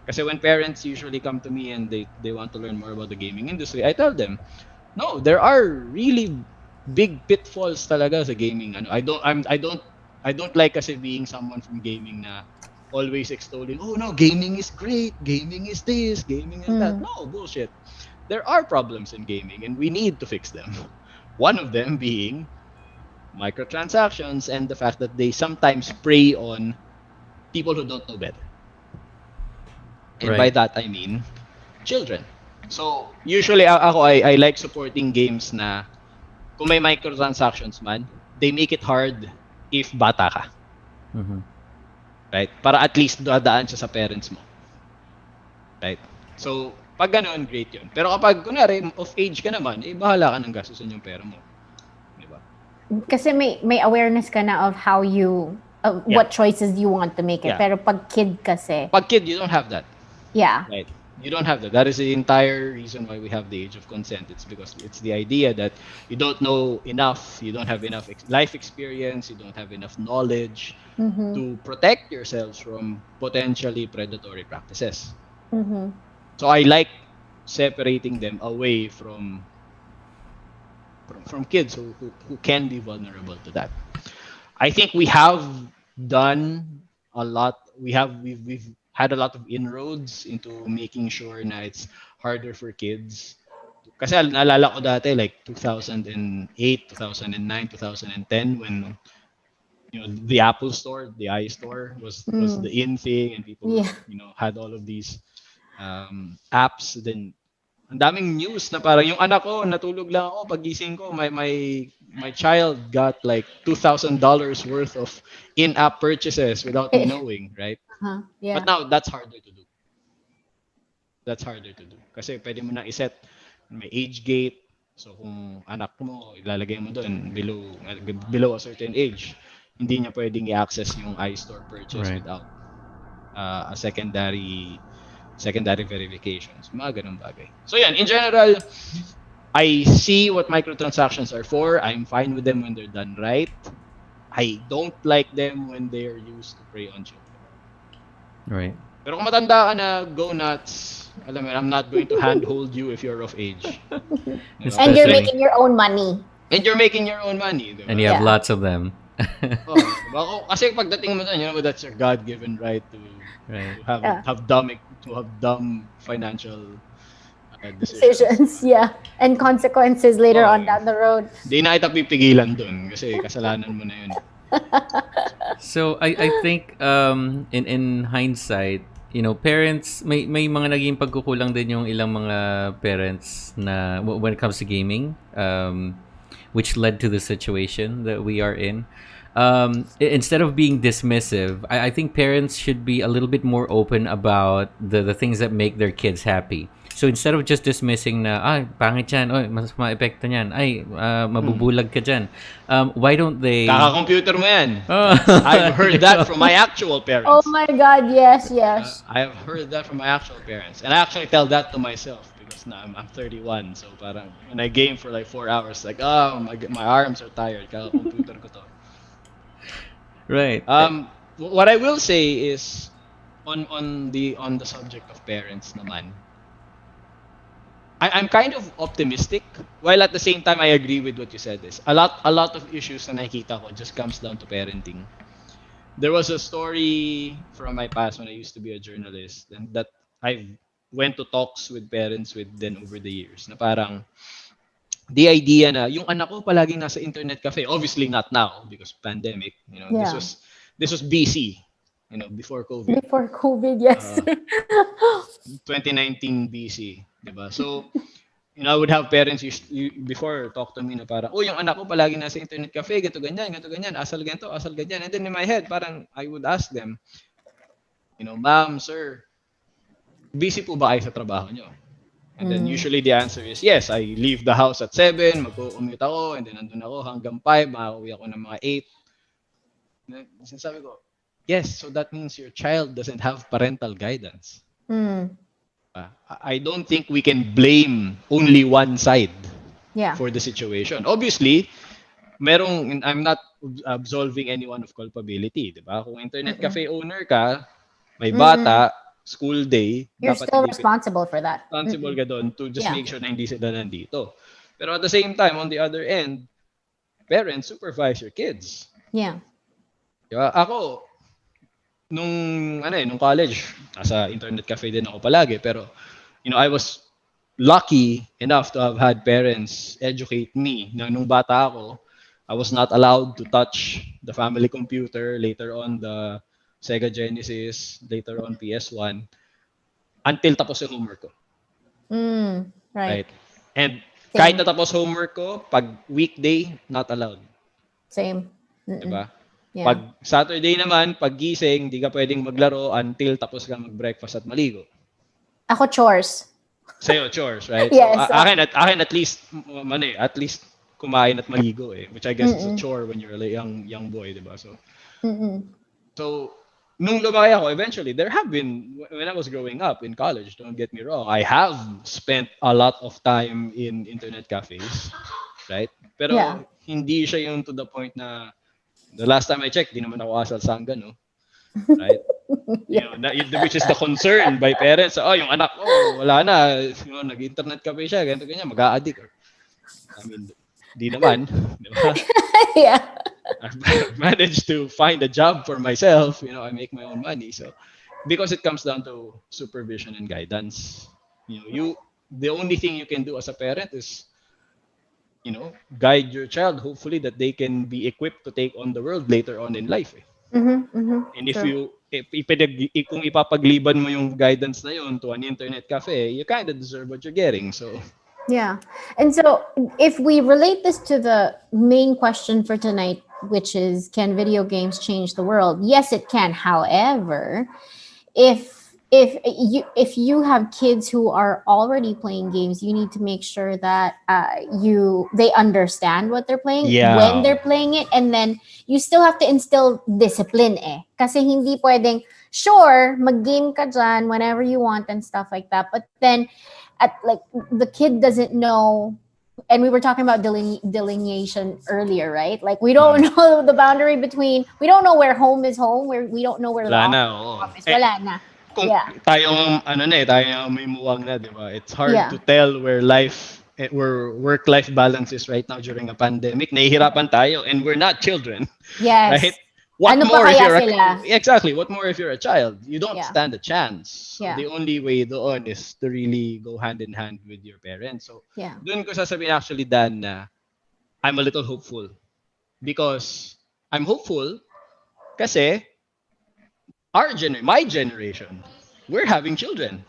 Kasi when parents usually come to me and they want to learn more about the gaming industry, I tell them, no, there are really big pitfalls talaga sa gaming. I don't like kasi being someone from gaming na always extolling, oh no, gaming is great, gaming is this, gaming is that. No, bullshit. There are problems in gaming and we need to fix them. One of them being microtransactions and the fact that they sometimes prey on people who don't know better. And by Right. that I mean children. So usually I like supporting games na kung may microtransactions man, they make it hard if bata ka. Right? Para at least dadaan siya sa parents mo. Right? So, pag ganun, great yun. Pero kapag, kunwari, of age ka naman, bahala ka ng gastusin yung pera mo. Di ba? Kasi may awareness ka na of how you Yeah. what choices you want to make it. Yeah. Pero pag kid kasi, Pag kid, you don't have that. yeah. Right? You don't have that. That is the entire reason why we have the age of consent. It's because it's the idea that you don't know enough, you don't have enough life experience, you don't have enough knowledge to protect yourselves from potentially predatory practices. So I like separating them away from kids who can be vulnerable to that. I think we have done a lot. We've had a lot of inroads into making sure na it's harder for kids. Kasi naalala ko dati like 2008, 2009, 2010 when the Apple Store, the iStore was the in thing and people Yeah. had all of these apps. Then ang daming news na parang yung anak ko natulog lang ako pagising ko my child got like $2,000 worth of in-app purchases without me knowing, right? Yeah. But now that's harder to do. That's harder to do kasi pwede mo na iset may age gate. So kung anak mo ilalagay mo doon below a certain age, hindi niya pwedeng i-access yung iStore purchase Right. without a secondary verifications, mga ganung bagay. So yan, in general, I see what microtransactions are for. I'm fine with them when they're done right. I don't like them when they are used to prey on children. Right. Pero kung matanda ka na, go nuts. Alam mo, I'm not going to handhold you if you're of age. You know, And you're Especially, making your own money. and you're making your own money, di and ba? you have Yeah. lots of them. Oh, diba? Kasi pagdating mo doon, you know, that's your God-given right Right. to have Yeah. dumb financial decisions. Decisions, yeah. And consequences later Oh, on down the road. di na kita pipigilan doon kasi kasalanan mo na yun. So I think in hindsight, parents may mga naging pagkukulang din yung ilang mga parents na when it comes to gaming, which led to the situation that we are in. Instead of being dismissive, I think parents should be a little bit more open about the things that make their kids happy. So instead of just dismissing na, ay, pangit yan, oy, mas ma-epekto niyan, ay, mabubulag ka dyan. Why don't they... Kaka-computer mo yan. Oh. I've heard that from my actual parents. Oh my God, yes, yes. I have heard that from my actual parents. And I actually tell that to myself because now I'm 31. So parang when I game for like 4 hours, like, oh, my arms are tired. Kaka-computer ko to. Right. What I will say is on the subject of parents naman, I'm kind of optimistic, while at the same time I agree with what you said. Is a lot of issues na nakikita ko just comes down to parenting. There was a story from my past when I used to be a journalist, and that I went to talks with parents with then over the years. Na parang the idea na yung anak ko palaging nasa internet cafe, obviously not now because pandemic. You know, Yeah. this was BC. You know, before COVID. Before COVID, yes. 2019 BC, diba? So, I would have parents before talk to me na parang, oh, yung anak ko palagi nasa internet cafe, ganito ganyan, asal ganito, asal ganyan. And then in my head, parang I would ask them, ma'am, sir, busy po ba kayo sa trabaho nyo? And then usually the answer is, yes, I leave the house at 7, mag-commute ako, and then nandun ako hanggang 5, makauwi ako ng mga 8. Sinasabi ko, yes, so that means your child doesn't have parental guidance. I don't think we can blame only one side Yeah. for the situation. Obviously, I'm not absolving anyone of culpability, di ba? Kung internet cafe owner ka, may bata, school day, You're dapat still hindi responsible for that. responsible ka doon to just Yeah. make sure na hindi sila nandito. Pero at the same time, on the other end, parents supervise your kids. Yeah. Diba? Ako, nung college, nasa internet cafe din ako palagi, pero I was lucky enough to have had parents educate me na nung bata ako, I was not allowed to touch the family computer, later on the Sega Genesis, later on PS1, until tapos yung homework ko. Right. And Same. kahit natapos homework ko, pag weekday, not allowed. Same. Diba? Yeah. Pag Saturday naman, pag gising, di ka pwedeng maglaro until tapos ka mag-breakfast at maligo. Ako chores. Sa'yo, chores, right? Yes. So, akin at least, at least kumain at maligo which I guess is a chore when you're a young boy, diba? So, so nung lumaki ako, eventually, there have been, when I was growing up in college, don't get me wrong, I have spent a lot of time in internet cafes, right? Pero Yeah. hindi siya yung to the point na, the last time I checked, di naman ako asal sangga, no? Right? Which is the concern by parents. Oh, yung anak ko, wala na. Nag-internet cafe siya, ganito ganyan, mag-a-addict. I mean, di naman. Di ba? Yeah. I've managed to find a job for myself. I make my own money. So, because it comes down to supervision and guidance. The only thing you can do as a parent is, guide your child, hopefully that they can be equipped to take on the world later on in life. And if True. kung ipapagliban mo yung guidance na yun to an internet cafe, you kind of deserve what you're getting. So, Yeah. And so if we relate this to the main question for tonight, which is, can video games change the world? Yes, it can. However, if you have kids who are already playing games, you need to make sure that they understand what they're playing when they're playing it, and then you still have to instill discipline kasi hindi pwedeng sure mag-game ka dyan whenever you want and stuff like that, but then the kid doesn't know. And we were talking about delineation earlier, right? Like we don't know the boundary between, we don't know where home is home, where we don't know where the wala na, oo. office. Wala na. kung Yeah. tayo tayo may muwang na, 'di ba? It's hard Yeah. to tell where work-life balance is right now during a pandemic. Nahihirapan tayo and we're not children, right? Yes. What Ano pa more if kaya you're sila? exactly, what more if you're a child? You don't Yeah. stand a chance. So Yeah. the only way doon is to really go hand in hand with your parents. So Yeah. doon ko sasabihin actually, Dan, na I'm a little hopeful because I'm hopeful kasi my generation, we're having children.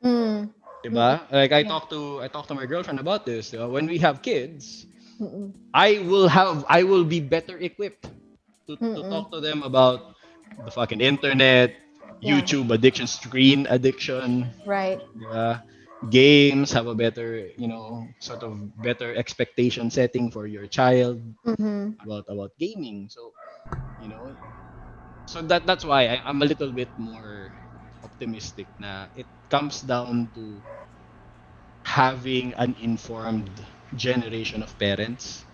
Mm. Diba? Like Yeah. I talked to my girlfriend about this. When we have kids, Mm-mm. I will be better equipped to Mm-mm. talk to them about the fucking internet, Yeah. YouTube addiction, screen addiction, Right. diba? Games, have a better, sort of better expectation setting for your child Mm-hmm. about gaming. So, you know, so that's why I'm a little bit more optimistic na it comes down to having an informed generation of parents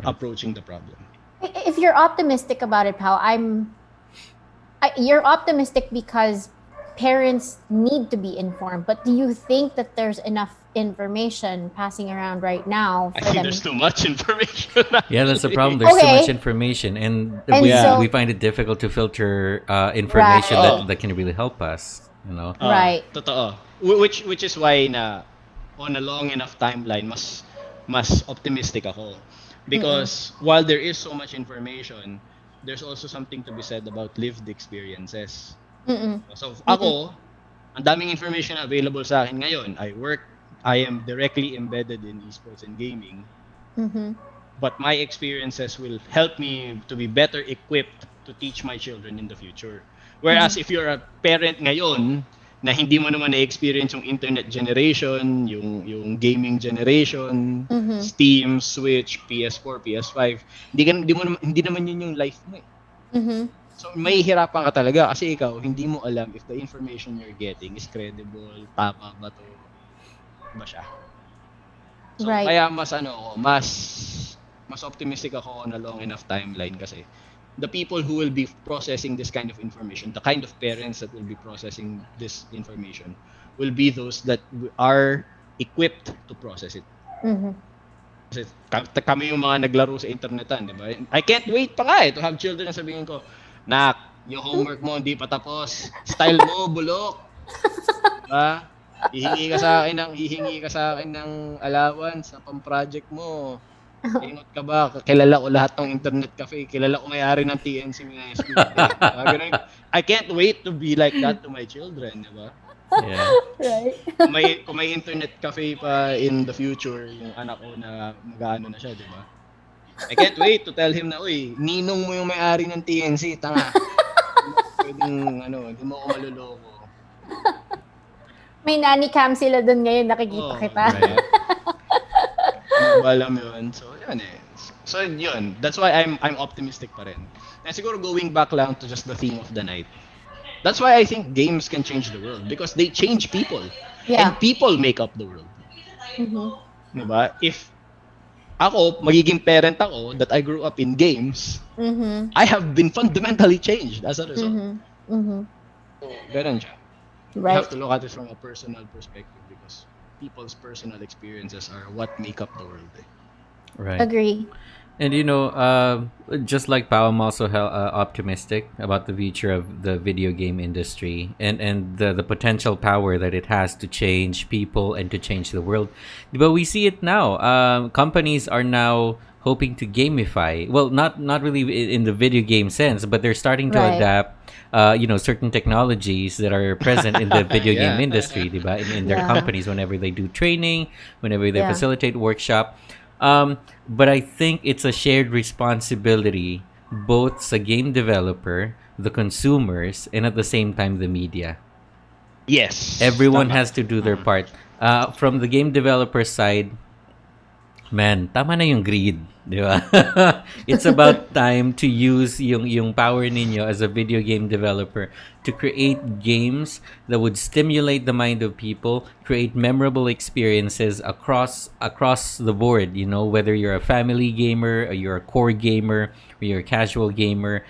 approaching the problem. If you're optimistic about it, Pao, you're optimistic because parents need to be informed. But do you think that there's enough information passing around right now I for think them? there's too much information. Yeah, that's the actually. problem. There's too Okay. much information, and And we so- we find it difficult to filter information Right. that can really help us. You know. Right. Totoo. Which is why na on a long enough timeline mas optimistic ako. Because while there is so much information, there's also something to be said about lived experiences. Mm-mm. So ako, ang daming information na available sa akin ngayon. I am directly embedded in esports and gaming. Mm-hmm. But my experiences will help me to be better equipped to teach my children in the future. Whereas if you're a parent ngayon na hindi mo naman na-experience yung internet generation, yung gaming generation, Mhm. Steam, Switch, PS4, PS5, hindi naman yun yung life mo eh. Mm-hmm. So may hirapan ka talaga kasi ikaw hindi mo alam if the information you're getting is credible, tama ba to, ba siya. So Right. kaya mas optimistic ako on a long enough timeline kasi the people who will be processing this kind of information, the kind of parents that will be processing this information will be those that are equipped to process it. Mm-hmm. Kasi kami yung mga naglaro sa internetan, di ba? I can't wait pa nga to have children na sabihin ko, Nak, yung homework mo hindi pa tapos. Style mo, bulok. Diba? Hihingi ka sa akin ng allowance sa pang-project mo. Ingot ka ba? Kilala ko lahat ng internet cafe. Kilala ko may-ari ng TNC school. I can't wait to be like that to my children, di ba? Yeah. Right. Kung may internet cafe pa in the future, yung anak ko na mag-aano na siya, di ba? I can't wait to tell him na, uy, ninong mo yung may-ari ng TNC, tanga. Hindi mo ako maluloko. May nanny cam sila doon ngayon, nakikita kita. Right. Alam yun. So, yun eh. So, yun. That's why I'm optimistic pa rin. And siguro going back lang to just the theme of the night. That's why I think games can change the world because they change people. Yeah. And people make up the world. Mm-hmm. Diba? If ako, magiging parent ako that I grew up in games, Mm-hmm. I have been fundamentally changed as a result. Mm-hmm. Mm-hmm. So, ganun siya. You Right. have to look at it from a personal perspective because people's personal experiences are what make up the world. Right. Agree. And just like Pao, I'm also optimistic about the future of the video game industry and the potential power that it has to change people and to change the world. But we see it now. Companies are now hoping to gamify. Well, not really in the video game sense, but they're starting to Right. adapt. Certain technologies that are present in the video game industry, diba? In their Yeah. companies, whenever they do training, whenever they Yeah. facilitate workshop. But I think it's a shared responsibility, both sa game developer, the consumers, and at the same time the media. Yes. Everyone Tama. has to do their part. From the game developer side, man, tama na yung greed, di ba? It's about time to use yung power ninyo as a video game developer to create games that would stimulate the mind of people, create memorable experiences across the board, whether you're a family gamer, or you're a core gamer, or you're a casual gamer.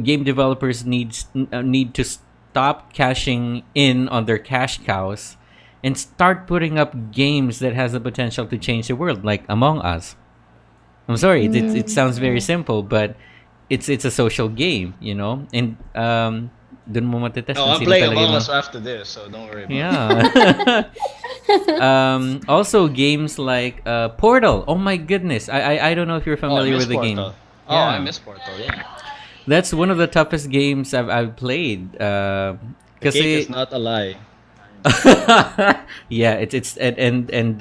Game developers need to stop cashing in on their cash cows and start putting up games that has the potential to change the world, like Among Us. I'm sorry, it sounds very simple, but it's a social game, you know, and dun mo matetest No, kung I'm sino playing talaga Among yung Us after this, so don't worry about it. yeah. Also games like Portal. Oh my goodness, I don't know if you're Oh, I familiar miss with the game. Portal. Oh, I Yeah, miss Portal. Yeah, that's one of the toughest games I've played. the cake is Kasi not a lie. yeah, it's and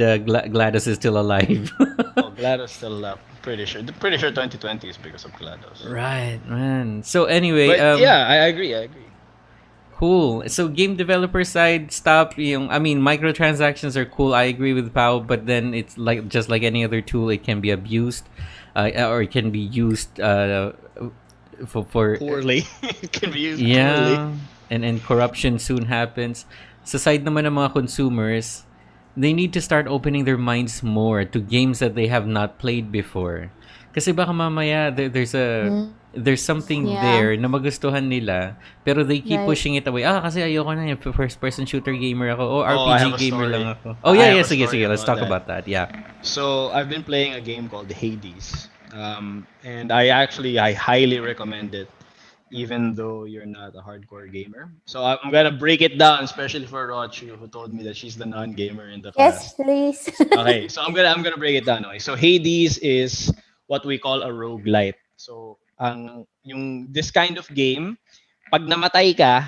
Gladys is still alive. Oh, GLaDOS still up. Pretty sure 2020 is because of GLaDOS. Right, man. So anyway, But yeah, I agree. I agree. cool. So game developer side, stop yung I mean microtransactions are cool. I agree with Pao, but then it's like just like any other tool, it can be abused, or it can be used for Poorly. It can be used poorly. yeah, and corruption soon happens. Sa side naman ng mga consumers, they need to start opening their minds more to games that they have not played before. Kasi baka mamaya there's something Yeah. there na magustuhan nila pero they keep Right. pushing it away. Kasi ayoko na yung first person shooter gamer ako o Oh, I have RPG a gamer story. lang ako. Oh I yeah, have yeah, a sige, story sige. Let's about talk that. about that. Yeah. So I've been playing a game called Hades, and I highly recommend it, even though you're not a hardcore gamer. So I'm gonna break it down, especially for Rochu, who told me that she's the non-gamer in the Yes, class. please. Okay, so I'm gonna break it down. Okay, so Hades is what we call a roguelite. So yung this kind of game, pag namatay ka,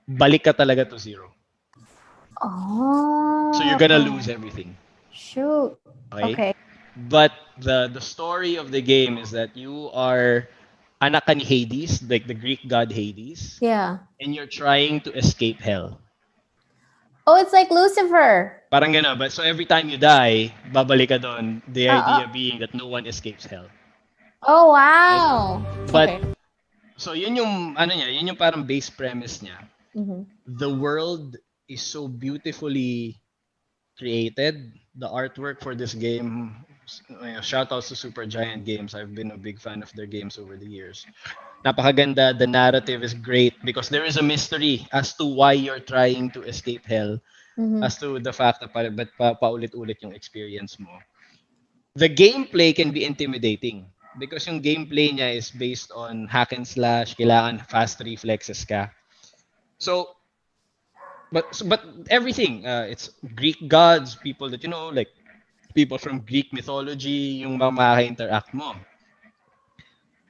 balik ka talaga to zero. Oh. So you're gonna lose everything. Shoot. Okay? Okay. But the story of the game is that you are anak ka ni Hades, like the Greek god Hades, Yeah. and you're trying to escape hell. Oh, it's like Lucifer. Parang gano'n. But so every time you die, babalik ka doon. The idea Uh, being that no one escapes hell. oh, wow. But Okay. so yun yung ano niya, yun yung parang base premise niya. Mm-hmm. The world is so beautifully created. The artwork for this game, shout outs to Super Giant Games. I've been a big fan of their games over the years. Napakaganda. The narrative is great because there is a mystery as to why you're trying to escape hell, Mm-hmm. as to the fact na paulit-ulit yung experience mo. The gameplay can be intimidating because yung gameplay niya is based on hack and slash, kailangan fast reflexes ka. So, but everything, it's Greek gods, people that you know, like people from Greek mythology, yung makaka-interact mo.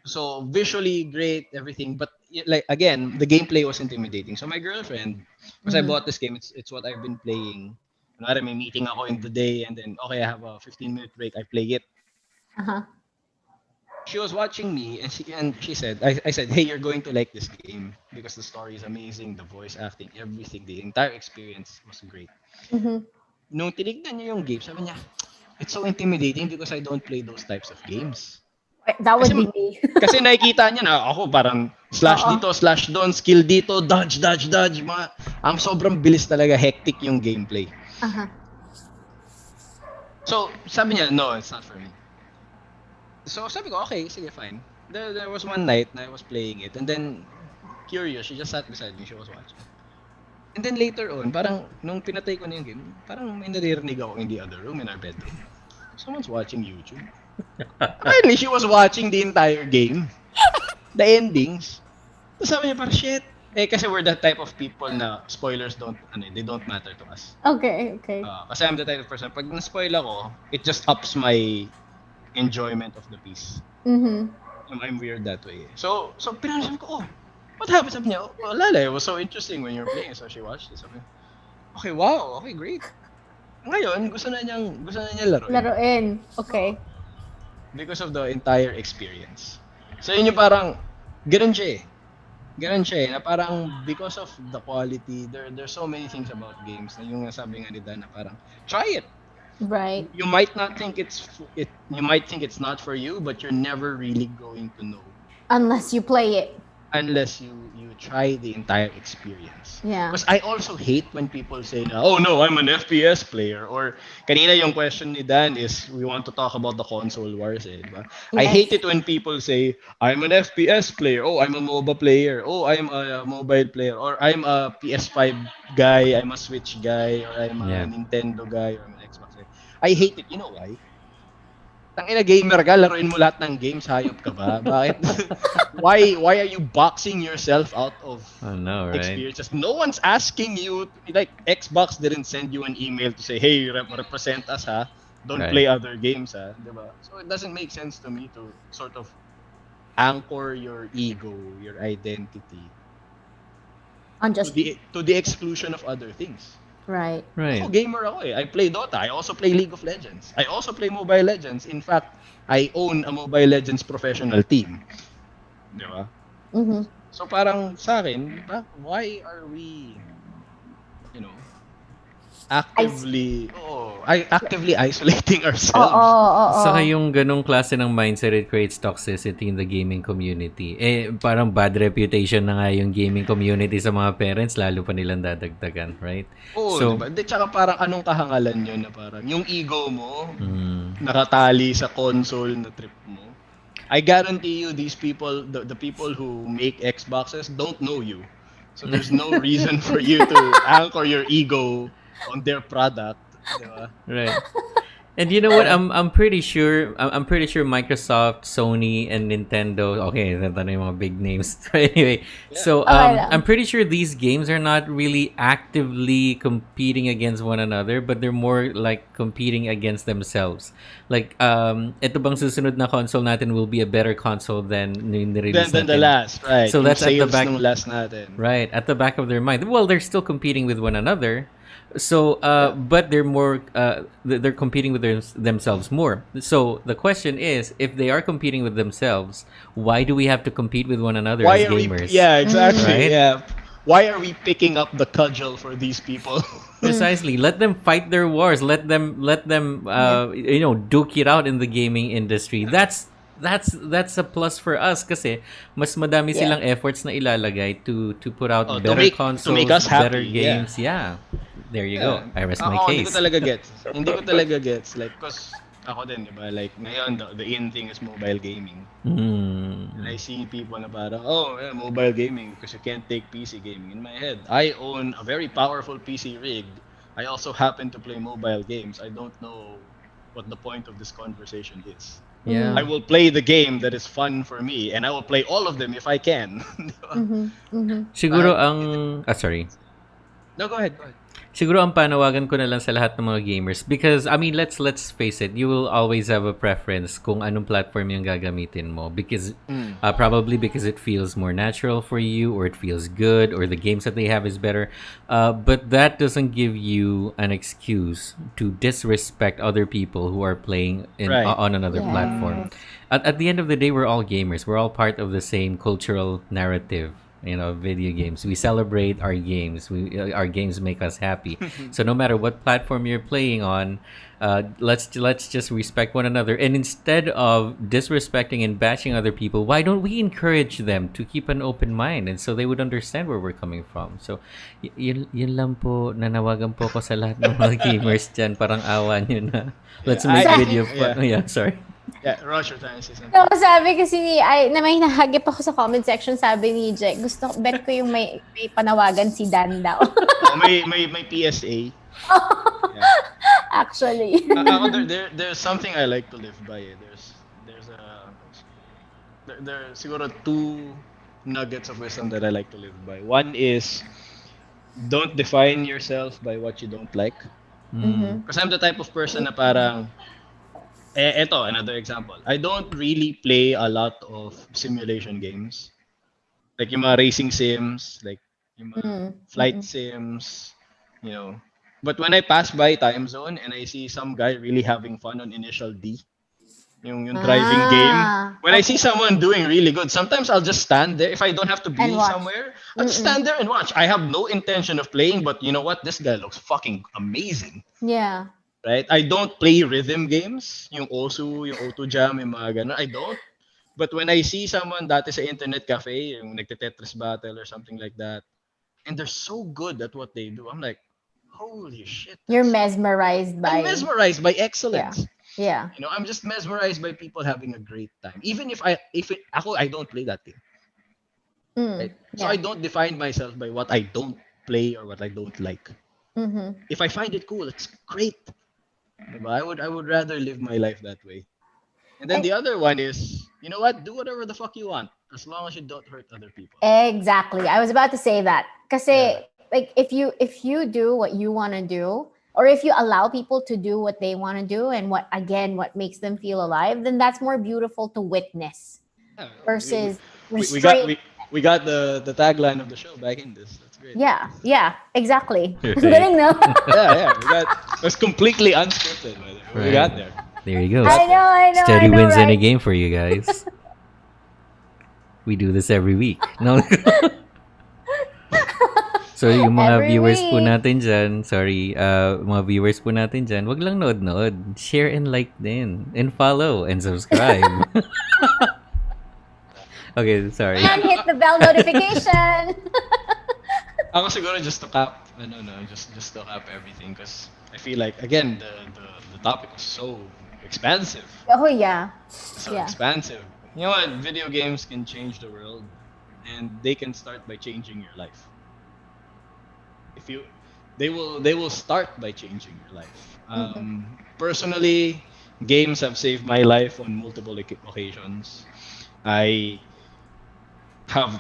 So visually great, everything, but like again, the gameplay was intimidating. So my girlfriend, because I bought this game, it's what I've been playing. Kunwari may meeting ako in the day, and then okay, I have a 15-minute break, I play it. Uh-huh. She was watching me, and she said, I said, hey, you're going to like this game because the story is amazing, the voice acting, everything, the entire experience was great. Mm-hmm. Nung tinignan niya yung game, sabi niya, it's so intimidating because I don't play those types of games. That would Kasi, be me. kasi nakikita niya na ako parang slash Oo. dito, slash doon, skill dito, dodge, dodge, dodge. Ang sobrang bilis talaga, hectic yung gameplay. Uh-huh. So, sabi niya, no, it's not for me. So, sabi ko, okay, sige, fine. There was one night na I was playing it, and then, curious, she just sat beside me, she was watching. And then later on, parang, nung pinatay ko na yung game, parang may naririnig ako in the other room, in our bedroom. Someone's watching YouTube. Apparently, she was watching the entire game. The endings. Tapos sabi niya, parang, shit. Kasi we're the type of people na spoilers they don't matter to us. Okay, okay. Kasi I'm the type of person, pag na-spoil ako, it just ups my enjoyment of the piece. Mm-hmm. I'm weird that way. So pinansin ko, what happened? Sabi niya, lala, it was so interesting when you were playing. So she watched it. Sabi, okay, wow, okay, great. Ngayon, gusto na niya laruin. Laruin. Okay. Because of the entire experience. So yun yung parang, ganun siya eh, na parang because of the quality, there's so many things about games na yung nasabi nga ni Dan na parang, try it. Right. You might think it's not for you, but you're never really going to know Unless you play it. unless you try the entire experience. Yeah. Because I also hate when people say, "Oh no, I'm an FPS player." Or kanina yung question ni Dan is, we want to talk about the console wars, eh, diba? I hate Yes. it when people say, "I'm an FPS player." Oh, I'm a MOBA player. Oh, I'm a mobile player. Or I'm a PS5 guy. I'm a Switch guy. Or I'm a Yeah. Nintendo guy. Or I'm an Xbox guy. I hate it. You know why? Tangina gamer ka, laruin mo lahat ng games, hayop ka ba? Bakit? Why are you boxing yourself out of I know, right? experiences? No one's asking you, like Xbox didn't send you an email to say, "Hey, represent us ha. Don't Right. play other games ha." Diba? So it doesn't make sense to me to sort of anchor your ego, your identity On to just the exclusion of other things. right. Ako, Right. gamer ako eh. I play Dota. I also play League of Legends. I also play Mobile Legends. In fact, I own a Mobile Legends professional team. Di ba? Mm-hmm. So parang sa akin, why are we, you know, actively isolating Oo, ourselves? oo. Saka yung ganong klase ng mindset, it creates toxicity in the gaming community. Eh, parang bad reputation na nga yung gaming community sa mga parents, lalo pa nilang dadagdagan, right? Oo, di So, ba? Di, tsaka parang anong kahangalan yun na parang yung ego mo mm, nakatali sa console na trip mo. I guarantee you these people, the people who make Xboxes don't know you. So there's no reason for you to anchor your ego on their product, di ba? right. And you know what? I'm pretty sure Microsoft, Sony, and Nintendo. Okay, ito na yung mga big names. So anyway, so Okay lang. I'm pretty sure these games are not really actively competing against one another, but they're more like competing against themselves. Like ito bang susunod na console natin will be a better console than yung nirelease Then the natin. last, right? So Yung that's at the sales back. nung last natin. Right, at the back of their mind. Well, they're still competing with one another. So, Yeah. but they're more, they're competing with themselves more. So the question is, if they are competing with themselves, why do we have to compete with one another Why as are we? gamers? Yeah, exactly. Right? Yeah. Why are we picking up the cudgel for these people? Precisely. Let them fight their wars. Let them, duke it out in the gaming industry. That's a plus for us kasi mas madami Yeah. silang efforts na ilalagay to put out Oh, better to make consoles, us better happy. games. Yeah. There you go. Yeah. I rest my Ako, hindi ko case. talaga gets. Hindi ko talaga gets. Like, cause ako din, di ba? Like, ngayon, the in thing is mobile gaming. And I see people na parang, oh, yeah, mobile gaming because you can't take PC gaming. In my head, I own a very powerful PC rig. I also happen to play mobile games. I don't know what the point of this conversation is. Yeah. I will play the game that is fun for me, and I will play all of them if I can. Di ba? Siguro Bakit? ang sorry. No, go ahead. Go ahead. Siguro ang panawagan ko na lang sa lahat ng mga gamers because I mean let's face it, you will always have a preference kung anong platform yung gagamitin mo because probably because it feels more natural for you or it feels good or the games that they have is better, but that doesn't give you an excuse to disrespect other people who are playing Right. on another Yes. platform. At the end of the day, we're all gamers. We're all part of the same cultural narrative. Video games. We celebrate our games. Our games make us happy. So no matter what platform you're playing on, let's just respect one another. And instead of disrespecting and bashing other people, why don't we encourage them to keep an open mind and so they would understand where we're coming from? So yun lang po, nanawagan po ko sa lahat ng mga gamers dyan. Parang awa nyo na. Let's make video fun. Yeah, sorry. Yeah, Rush, you're trying to say something. So, sabi kasi na may nahagip ako sa comment section, sabi ni Jack, bet ko yung may panawagan si Dan daw. Oh, may PSA. Yeah. Actually. Ako, there's something I like to live by. There siguro two nuggets of wisdom that I like to live by. One is don't define yourself by what you don't like. Because I'm the type of person na parang eto, another example. I don't really play a lot of simulation games. Like yung mga racing sims, like yung mga flight sims, But when I pass by Time Zone and I see some guy really having fun on Initial D, yung driving game. When I see someone doing really good, sometimes I'll just stand there. If I don't have to be And watch. somewhere, I'll just stand there and watch. I have no intention of playing, but you know what? This guy looks fucking amazing. Yeah. Right? I don't play rhythm games, yung Osu, yung O2 Jam, yung mga ganun. I don't. But when I see someone dati sa internet cafe, yung nagte-Tetris battle or something like that, and they're so good at what they do, I'm like, holy shit. You're mesmerized I'm by mesmerized by yeah. excellence. Yeah. You know, I'm just mesmerized by people having a great time. Even I don't play that game, right? So Yeah. I don't define myself by what I don't play or what I don't like. Mm-hmm. If I find it cool, it's great. Diba? I would rather live my life that way. And then And the other one is, you know what? Do whatever the fuck you want, as long as you don't hurt other people. exactly. I was about to say that. Yeah. Kasi like if you do what you want to do, or if you allow people to do what they want to do and what makes them feel alive, then that's more beautiful to witness Yeah, versus we got restraint. we got the tagline of the show back in this. That's great. Yeah, exactly. Right. Galing, no? Yeah, it was completely unscripted. By the way. We Right. got there. There you go. I know. Steady I know, wins in a right? game for you guys. We do this every week. No. So yung mga Every viewers po week. natin dyan, sorry, mga viewers po natin dyan, wag lang nood-nood. Share and like din. And follow and subscribe. Okay, sorry. And hit the bell notification. Ako siguro just to cap, just to cap everything because I feel like again the topic was so expansive, Oh yeah. so Yeah. expansive. You know what? Video games can change the world, and they can start by changing your life. If you, they will start by changing your life. Personally, games have saved my life on multiple occasions. I have,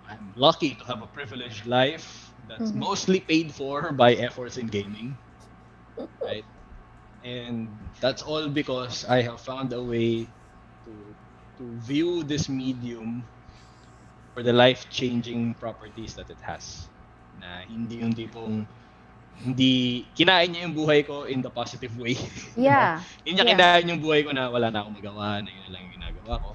I'm lucky to have a privileged life that's mostly paid for by efforts in gaming, right? And that's all because I have found a way to view this medium for the life-changing properties that it has. Na hindi yung tipong hindi kinain niya yung buhay ko in the positive way. Yeah. Hindi niya Yeah. kinain yung buhay ko na wala na akong magawa, na yun na lang yung ginagawa ko.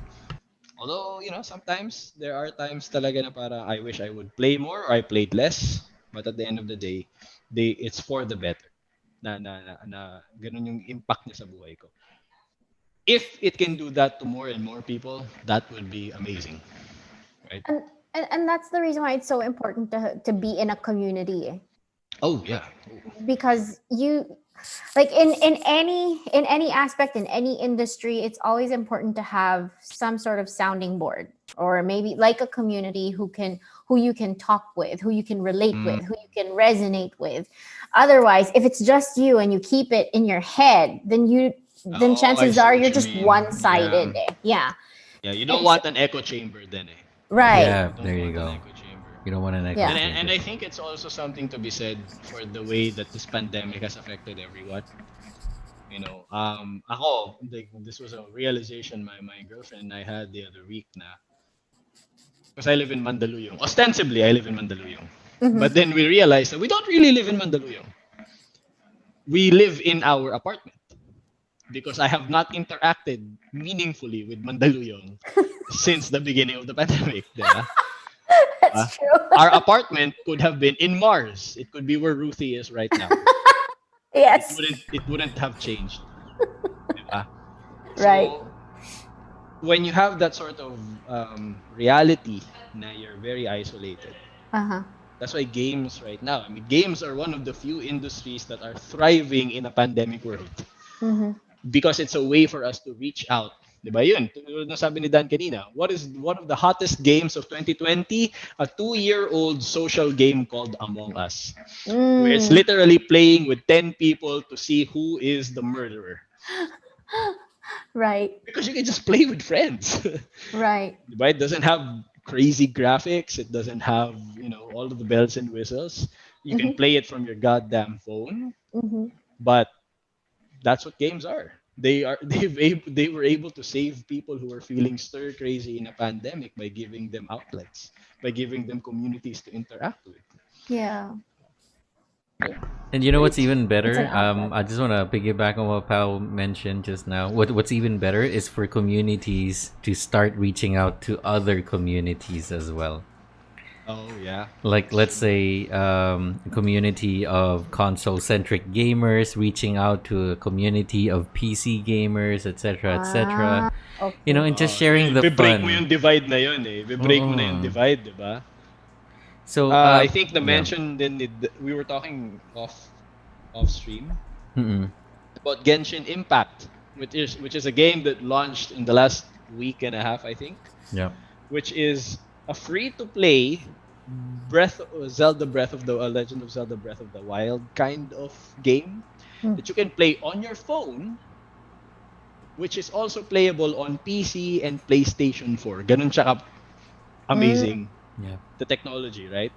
Although, sometimes there are times talaga na para I wish I would play more or I played less. But at the end of the day, it's for the better. Na ganun yung impact niya sa buhay ko. If it can do that to more and more people, that would be amazing. Right? And that's the reason why it's so important to be in a community, Oh, yeah. because you like in any aspect in any industry, it's always important to have some sort of sounding board, or maybe like a community who you can talk with, who you can relate with, who you can resonate with. Otherwise, if it's just you and you keep it in your head, then chances I see are what you're you just mean. one-sided. Yeah. Yeah, you don't want an echo chamber then eh. Right. Yeah, You don't there you want go. an echo chamber. You don't want an echo Yeah. And chamber. I think it's also something to be said for the way that this pandemic has affected everyone. Ako, this was a realization my girlfriend and I had the other week na, because I live in Mandaluyong. Ostensibly, I live in Mandaluyong. But then we realized that we don't really live in Mandaluyong. We live in our apartment. Because I have not interacted meaningfully with Mandaluyong since the beginning of the pandemic. Diba? That's true. Our apartment could have been in Mars. It could be where Ruthie is right now. Yes. It wouldn't have changed. Diba? Right. So, when you have that sort of reality na you're very isolated, Uh-huh. that's why games right now, I mean, games are one of the few industries that are thriving in a pandemic world. Because it's a way for us to reach out. Diba yun? Tulad ng sabi ni Dan kanina, what is one of the hottest games of 2020? A 2-year-old social game called Among Us. Where it's literally playing with 10 people to see who is the murderer. Right. Because you can just play with friends. Right. Diba? It doesn't have crazy graphics. It doesn't have, all of the bells and whistles. You can play it from your goddamn phone. But that's what games are. They were able to save people who were feeling stir crazy in a pandemic by giving them outlets, by giving them communities to interact with. Yeah. And you know what's even better? It's an outlet. I just want to piggyback on what Pao mentioned just now. What's even better is for communities to start reaching out to other communities as well. Oh yeah. Like, That's let's true. say, a community of console-centric gamers reaching out to a community of PC gamers, etc., etc. Ah, You know, okay. and just Oo, sharing the i-break mo fun. yung divide na yun eh. I-break mo na yung Oo. divide, di ba? So, I think the yeah. mention then we were talking off stream Mm-mm. about Genshin Impact, which is a game that launched in the last week and a half, I think, Yeah. which is a free to play Breath of the Legend of Zelda Breath of the Wild kind of game Hmm. that you can play on your phone, which is also playable on PC and PlayStation 4. Ganun siya Mm, amazing Yeah. the technology, right?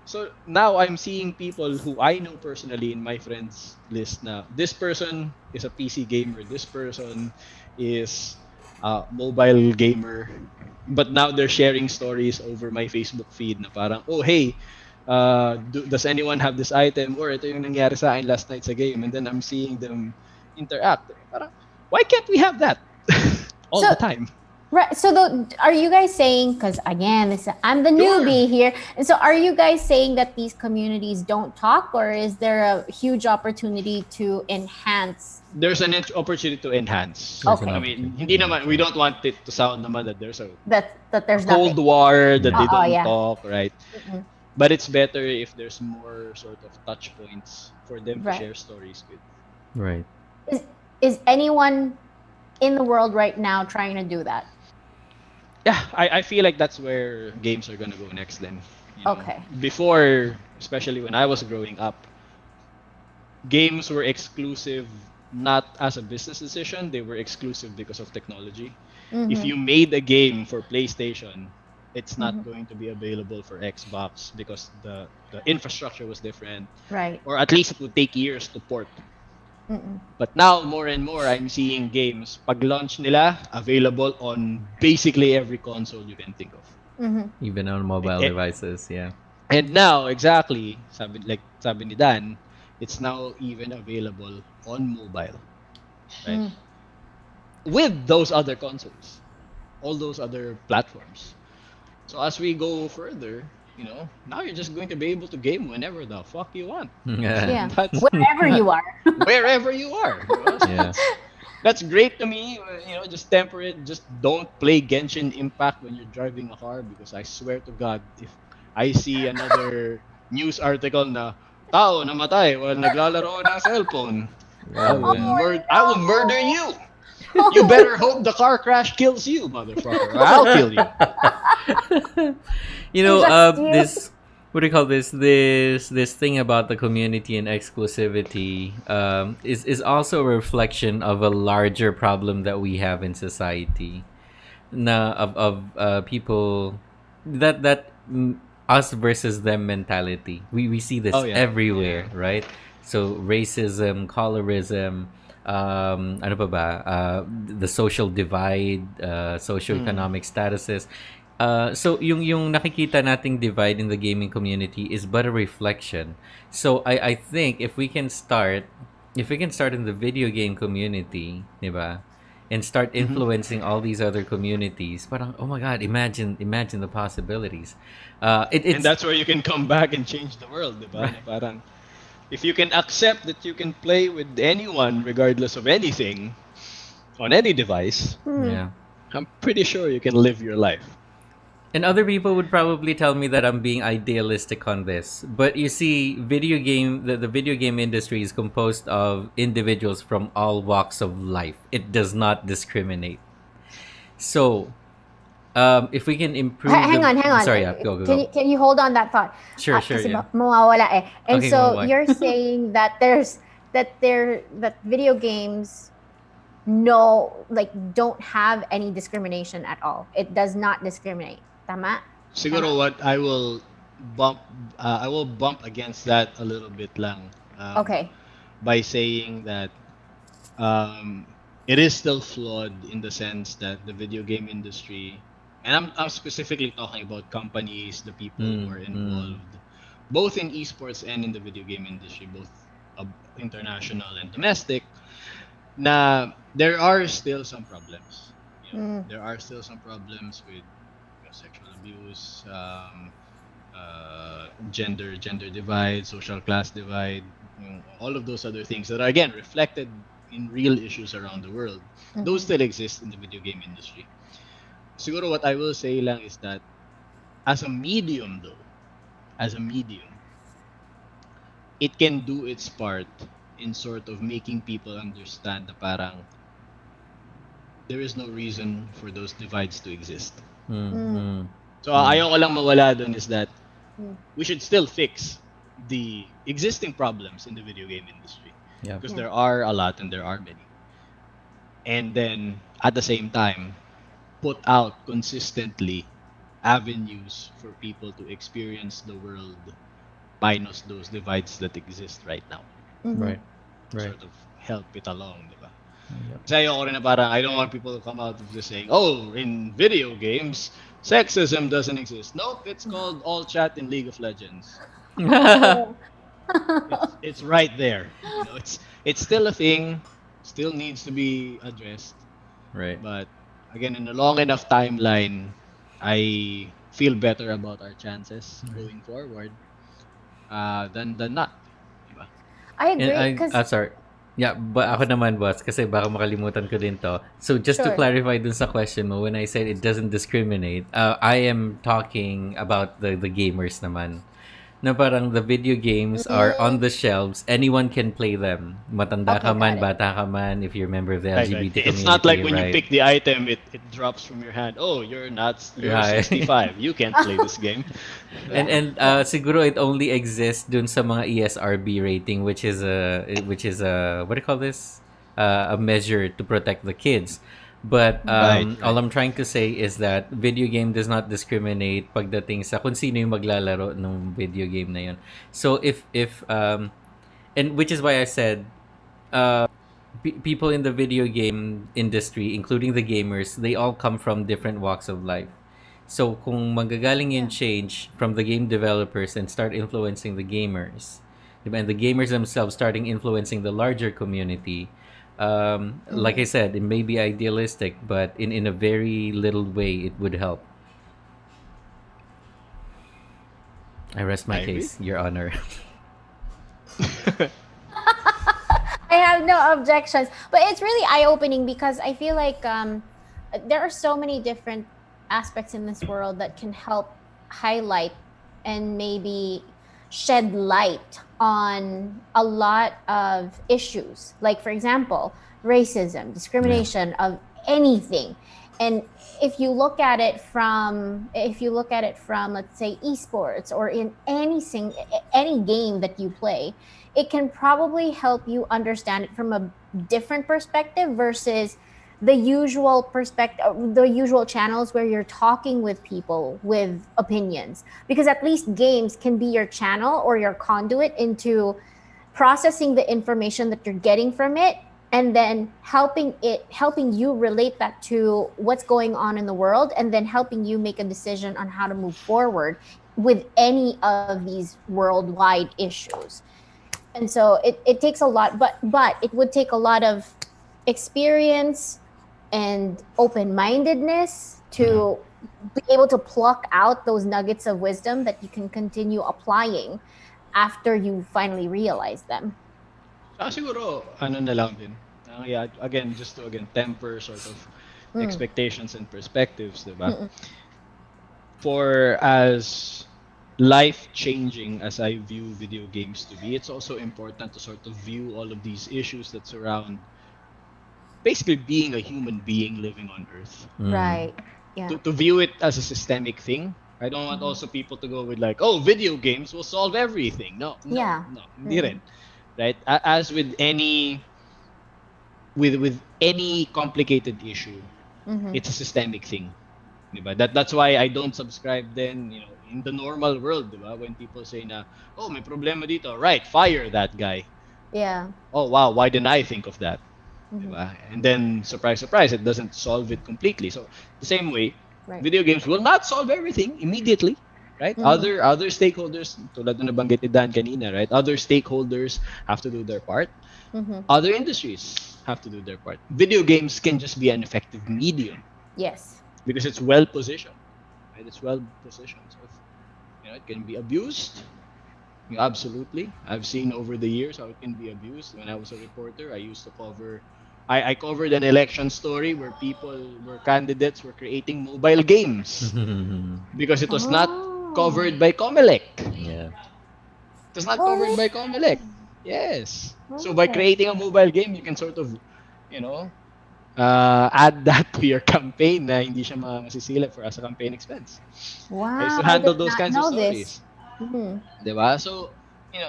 So now I'm seeing people who I know personally in my friends list na this person is a PC gamer, this person is a mobile gamer, but now they're sharing stories over my Facebook feed na parang, oh hey, does anyone have this item? Or ito yung nangyari sa akin last night sa game. And then I'm seeing them interact. Parang, why can't we have that all So, the time? right. So, are you guys saying? Because again, I'm the Sure. newbie here, and so are you guys saying that these communities don't talk, or is there a huge opportunity to enhance? There's an opportunity to enhance. There's an Okay, I mean, opportunity hindi to enhance, naman, we yeah. don't want it to sound naman that there's that a there's cold nothing. war, that Yeah. they Oh, don't yeah. talk, right? Mm-mm. But it's better if there's more sort of touch points for them to Right. share stories with. Right. Is is anyone in the world right now trying to do that? Yeah, I feel like that's where games are gonna go next then. You know, Okay. before, especially when I was growing up, games were exclusive not as a business decision, they were exclusive because of technology. If Mm-hmm. you made a game for PlayStation, it's Mm-hmm. not going to be available for Xbox because the infrastructure was different, Right. or at least it would take years to port. Mm-mm. But now, more and more, I'm seeing games, pag launch nila, available on basically every console you can think of. Mm-hmm. Even on mobile Eh, devices, yeah. And now, exactly, sabi ni Dan, it's now even available on mobile, right? Mm. With those other consoles, all those other platforms. So as we go further, now you're just going to be able to game whenever the fuck you want. Yeah. Yeah. That's Wherever you are. wherever you are. So Yeah. that's great to me. Just temper it. Just don't play Genshin Impact when you're driving a car because I swear to God, if I see another news article na tao namatay while naglalaro ng cellphone, Oh man. I will murder you. You Oh, better hope the car crash kills you, motherfucker, or I'll kill you. You know, just you. this, what do you call this? This thing about the community and exclusivity, is also a reflection of a larger problem that we have in society. Of people, that us versus them mentality. We see Oh this yeah, everywhere, yeah. right? So racism, colorism, ano pa ba? The social divide, Mm. socioeconomic statuses. So yung nakikita nating divide in the gaming community is but a reflection. So I think if we can start in the video game community, 'di ba? And start Hmm. influencing all these other communities. Parang, oh my God, imagine the possibilities. And It's that's where you can come back and change the world, diba? right. Na parang, if you can accept that you can play with anyone regardless of anything on any device, Hmm. Yeah. I'm pretty sure you can live your life. And other people would probably tell me that I'm being idealistic on this. But you see, the video game industry is composed of individuals from all walks of life. It does not discriminate. So, if we can improve Hang the, on, hang on. sorry, yeah, go, go, Can go. you hold on that thought? Sure, Kasi yeah. mawawala eh. And Okay, so why? you're saying that that video games don't have any discrimination at all. It does not discriminate. Tama? Siguro what bump I will bump against that a little bit lang, Okay. by saying that um, it is still flawed in the sense that the video game industry, and I'm specifically talking about companies, the people who Mm, are mm, involved, both in esports and in the video game industry, both uh, international and domestic, na there are still some problems. Mm. There are still some problems with sexual abuse, gender divide, social class divide, all of those other things that are again reflected in real issues around the world. Those still exist in the video game industry. Siguro what I will say lang is that as a medium though, as a medium, it can do its part in sort of making people understand na parang there is no reason for those divides to exist. So ayoko lang mawala dun is that we should still fix the existing problems in the video game industry Yeah. because there are a lot and there are many. And then at the same time, put out consistently avenues for people to experience the world minus those divides that exist right now. Right. Right. Sort of help it along, di ba? Yep. Kasi ayoko rin na parang I don't want people to come out of just saying, oh, in video games, sexism doesn't exist. Nope, it's called all chat in League of Legends. It's right there. You know, it's still a thing, still needs to be addressed. Right. But again, in a long enough timeline, I feel better about our chances going forward than not. Diba? I agree. Sorry. Yeah, but ako naman, boss, kasi baka makalimutan ko din to. So just to Sure. clarify dun sa question mo, when I said it doesn't discriminate, I am talking about the gamers naman. Na parang the video games are on the shelves. Anyone can play them. Matanda Okay, ka man, got it. bata ka man, if you're a member of the Right, LGBT right. community. It's not like when right? you pick the item, it drops from your hand. Oh, you're Right. 65. You can't play this game. And siguro it only exists dun sa mga ESRB rating, which is a what do you call this? A measure to protect the kids. But Right. all I'm trying to say is that video game does not discriminate pagdating sa kung sino yung maglalaro ng video game na yun. So if and which is why I said people in the video game industry, including the gamers, they all come from different walks of life. So kung magagaling yung change from the game developers and start influencing the gamers, diba? And the gamers themselves starting influencing the larger community, like I said, it may be idealistic, but in a very little way, it would help. I rest my I agree. case, Your Honor. I have no objections. But it's really eye-opening because I feel like there are so many different aspects in this world that can help highlight and maybe shed light on a lot of issues. Like, for example, racism, discrimination of anything. And if you look at it from let's say esports or in any game that you play, it can probably help you understand it from a different perspective versus the usual channels where you're talking with people with opinions, because at least games can be your channel or your conduit into processing the information that you're getting from it and then helping you relate that to what's going on in the world and then helping you make a decision on how to move forward with any of these worldwide issues. And so it takes a lot, but it would take a lot of experience and open-mindedness to be able to pluck out those nuggets of wisdom that you can continue applying after you finally realize them. Siguro, ano na lang din. Yeah, again, just to temper sort of expectations and perspectives, diba? For as life-changing as I view video games to be, it's also important to sort of view all of these issues that surround basically being a human being living on Earth. Right. Yeah. To view it as a systemic thing. I don't want also people to go with like, oh, video games will solve everything. No, Yeah. hindi rin. Right? As with any complicated issue, it's a systemic thing. Diba? That's why I don't subscribe then, in the normal world, diba? When people say na, oh, may problema dito, right, fire that guy. Yeah. Oh, wow, why didn't I think of that? Diba? And then, surprise, surprise, it doesn't solve it completely. So, the same way, video games will not solve everything immediately, right? Other stakeholders, tulad na nabanggit ni Dan kanina, right? Other stakeholders have to do their part. Other industries have to do their part. Video games can just be an effective medium Yes. because it's well positioned, right? It's well positioned. So It can be abused. Absolutely. I've seen over the years how it can be abused. When I was a reporter, I used to I covered an election story where candidates were creating mobile games because it was not Oh. covered by Comelec. Yeah. It was not Oh, covered by Comelec. really? Yes. So by Okay. creating a mobile game, you can sort of, you know, add that to your campaign na hindi siya masisilip for as a campaign expense. I used Wow, to I handle did those not kinds of know this. stories. Hmm. Diba? So,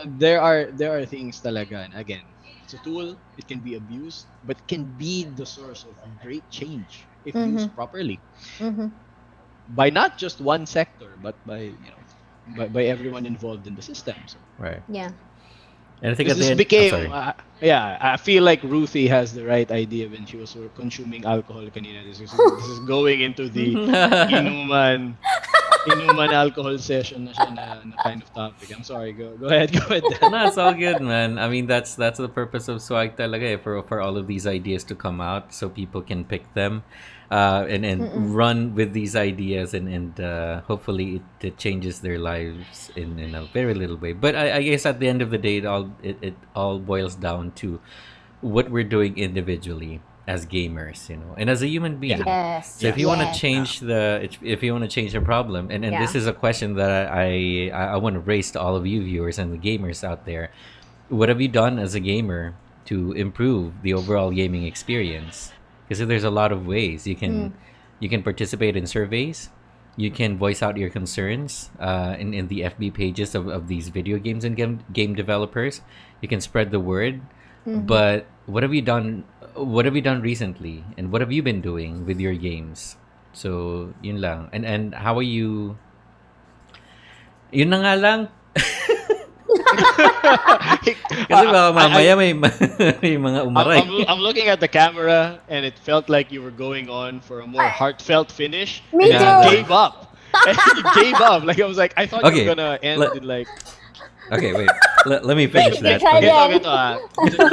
there are things talaga. And again, it's a tool. It can be abused, but it can be the source of great change if Mm-hmm. used properly Mm-hmm. by not just one sector, but by everyone involved in the system. So Right. Yeah. And I think this at the this end, oh, became sorry. yeah, I feel like Ruthie has the right idea when she was sort of consuming alcohol kanina. This is going into the inuman inuman alcohol session na siya na kind of topic. I'm sorry. Go ahead. Go ahead, Dan. No, it's all good, man. I mean, that's the purpose of swag talaga, for all of these ideas to come out, so people can pick them, and Mm-mm. run with these ideas, and hopefully it changes their lives in a very little way. But I guess at the end of the day, it all boils down to what we're doing individually as gamers, and as a human Yeah. being. Yes. So if Yeah. you want to Yes. change if you want to change the problem, and Yeah. this is a question that I want to raise to all of you viewers and the gamers out there. What have you done as a gamer to improve the overall gaming experience? Because there's a lot of ways Mm. you can participate in surveys, you can voice out your concerns in the FB pages of these video games and game developers. You can spread the word. Mm-hmm. But what have you done recently, and what have you been doing with your games? So yun lang. And how are you? Yun na nga lang. Kasi baka mamaya I, may mga I'm, umaray. I'm, I'm looking at the camera and it felt like you were going on for a more heartfelt finish Me and then Yeah. you too. gave up. And you gave up. Like I was like, I thought you were Okay. gonna end Let, in like. okay, wait. Let me finish Okay, that. try Okay. again. Ganito,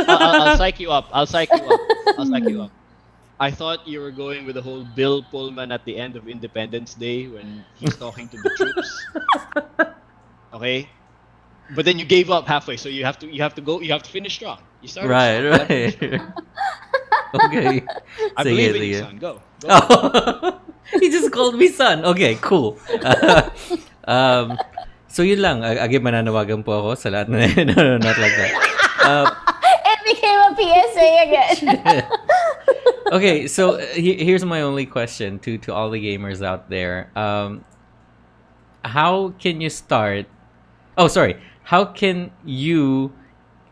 I'll psych you up. I'll psych you up. I'll psych you up. I thought you were going with the whole Bill Pullman at the end of Independence Day when he's talking to the troops. Okay, but then you gave up halfway, so you have to finish strong. You started Right, strong. You gotta finish strong. right. Okay. I Sige, believe in you, sige. son. Go. Oh, he just called me son. Okay, cool. Um, so yun lang. Again, mananawagan po ako sa lahat na no, not like that. It became a PSA again. Okay, so here's my only question to all the gamers out there. How can you start? Oh, sorry. How can you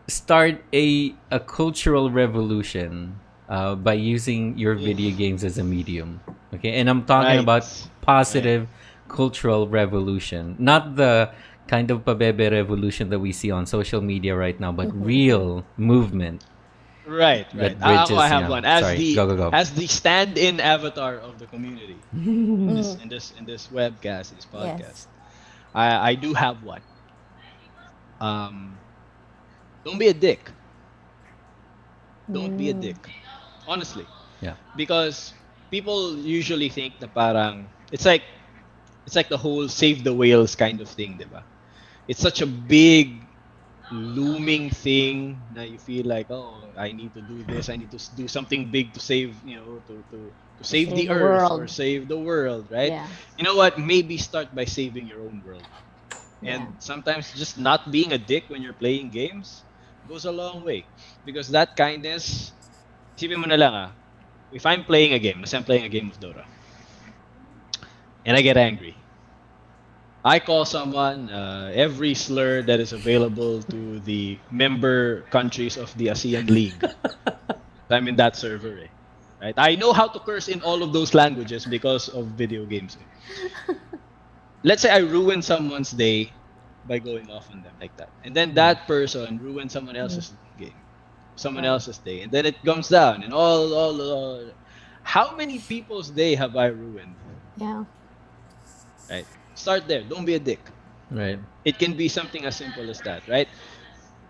start a cultural revolution by using your video games as a medium? Okay, and I'm talking Right. about Right. positive cultural revolution, not the kind of pabebe revolution that we see on social media right now, but real movement Right. that Right. bridges. I have Yeah, one as sorry, the go go go. as the stand-in avatar of the community in this Mm. in this in this webcast, this Yes. podcast. I do have one. Um, don't be a dick. Don't be a Mm. dick. Honestly, Yeah, because people usually think that parang it's like the whole save the whales kind of thing, diba? It's such a big looming thing that you feel like, oh, I need to do this, I need to do something big to save, to To save save the the earth or world. save the world, right? Yeah. You know what? Maybe start by saving your own world. Yeah. And sometimes just not being a dick when you're playing games goes a long way. Because that kindness, isipin mo na lang if I'm playing a game, let's say I'm playing a game of Dota, and I get angry, I call someone every slur that is available to the member countries of the ASEAN League. I'm in that server, right? I know how to curse in all of those languages because of video games. Let's say I ruin someone's day by going off on them like that, and then that person ruins someone else's game, someone Right. else's day, and then it comes down, and all. How many people's day have I ruined? Yeah. Right? Start there. Don't be a dick. right. It can be something as simple as that, right?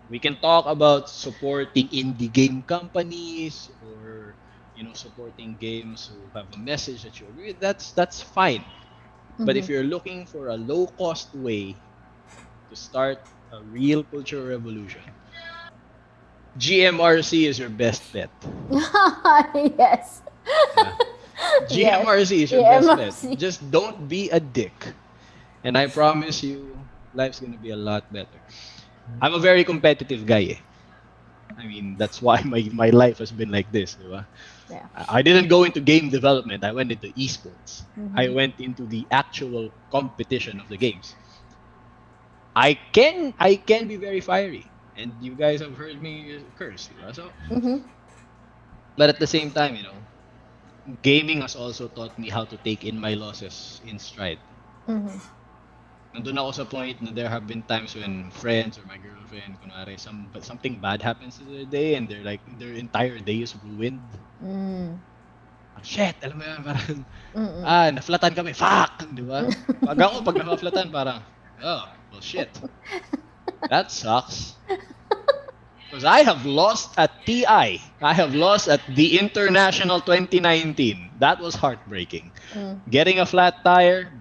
We can talk about supporting indie game companies or supporting games who have a message that you agree with. That's fine. But if you're looking for a low-cost way to start a real cultural revolution, GMRC is your best bet. Yes. Yeah. Yes. GMRC is your best bet. GMRC. Just don't be a dick. And I promise you, life's gonna be a lot better. I'm a very competitive guy. I mean, that's why my life has been like this, di ba? Yeah. I didn't go into game development. I went into esports. I Mhm. went into the actual competition of the games. I can be very fiery, and you guys have heard me curse, di ba? So, Mhm. but at the same time, gaming has also taught me how to take in my losses in stride. Mhm. Nandun ako sa point na there have been times when friends or my girlfriend, kunwari, something bad happens to their day and they're like, their entire day is ruined. Mm. Shit, alam mo yan, parang, Mm-mm. naflatan kami, fuck! Di ba? Pag naflatan, parang, oh, well, shit. That sucks. Because I have lost at TI. I have lost at the International 2019. That was heartbreaking. Mm. Getting a flat tire,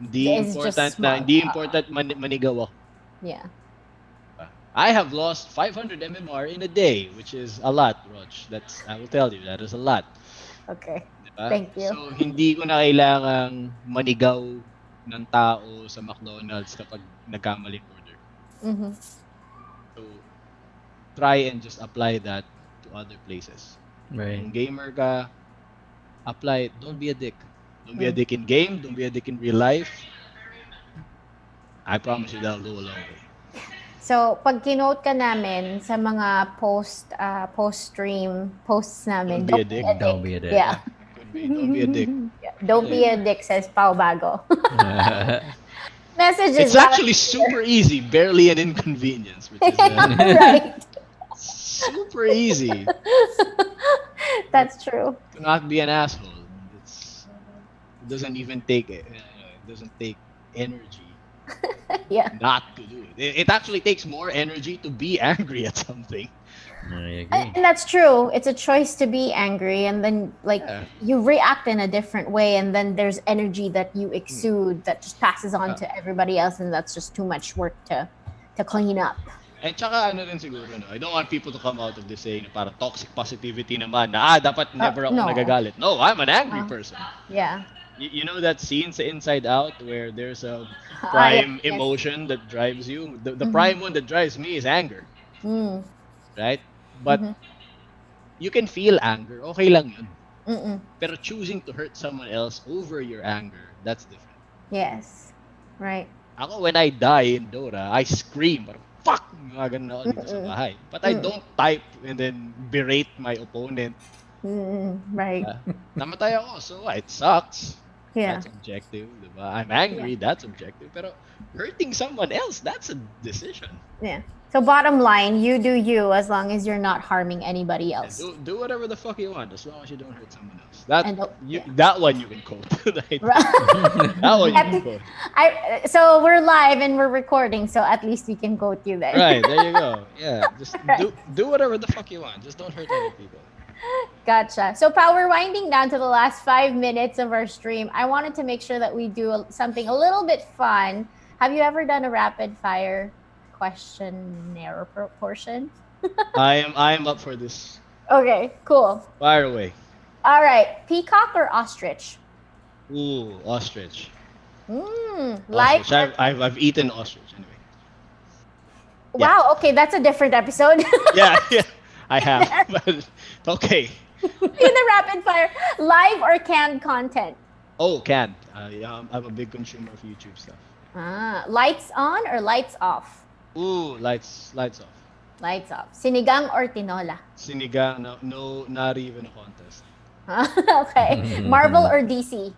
It's just small. hindi important manigaw ako. Yeah. I have lost 500 mmR in a day, which is a lot, Roch. I will tell you, that is a lot. Okay. Diba? Thank you. So, hindi ko na kailangang manigaw ng tao sa McDonald's kapag nagkamaling order. Mhm. So, try and just apply that to other places. Right. Kung gamer ka, apply it. Don't be a dick. Don't be a dick in game. Don't be a dick in real life. I promise you that'll go a long way. So, pag kinote ka namin sa mga post-stream posts namin, Don't be a dick. Don't be a dick. Yeah. Could be. Don't be a dick. Yeah. Don't be a dick, says Pao Bago. Messages. It's actually super easy, barely an inconvenience, which is right. super easy That's true. to not be an asshole. It doesn't even take it doesn't take energy Yeah. not to do it. It actually takes more energy to be angry at something. I agree. And that's true. It's a choice to be angry, and then Yeah. you react in a different way, and then there's energy that you exude that just passes on to everybody else, and that's just too much work to clean up. And tsaka ano rin siguro, no? I don't want people to come out of this saying na parang toxic positivity naman na dapat never ako no. nagagalit. No, I'm an angry person. Yeah. You know that scene sa Inside Out where there's a yeah, prime yes. emotion that drives you? The prime one that drives me is anger, Mm. right? But you can feel anger. Okay lang yun. Mm-mm. Pero choosing to hurt someone else over your anger, that's different. Yes. Right. Ako, when I die in Dora, I scream, parang, fuck! Mga ganun ako dito sa bahay. But I don't type and then berate my opponent. Right. Namatay ako, so it sucks. Yeah. That's objective, diba? I'm angry, that's objective. Pero hurting someone else, that's a decision. Yeah. So bottom line, you do you as long as you're not harming anybody else. Do whatever the fuck you want, as long as you don't hurt someone else. And That one you can quote. Right? Right. That one you can quote. So we're live and we're recording, so at least we can quote you then. Right, there you go. Yeah, just do whatever the fuck you want. Just don't hurt other people. Gotcha. So, Pao, we're winding down to the last 5 minutes of our stream. I wanted to make sure that we do something a little bit fun. Have you ever done a rapid fire questionnaire portion? I am up for this. Okay, cool. Fire away. All right. Peacock or ostrich? Ooh, ostrich. Like. Ostrich. I've eaten ostrich anyway. Wow. Okay, that's a different episode. Yeah, I have. But okay. In the rapid fire, live or canned content? Oh, canned. I'm a big consumer of YouTube stuff. Lights on or lights off? Ooh, lights off. Lights off. Sinigang or tinola? Sinigang, no, not even a contest. Okay. Marvel or DC?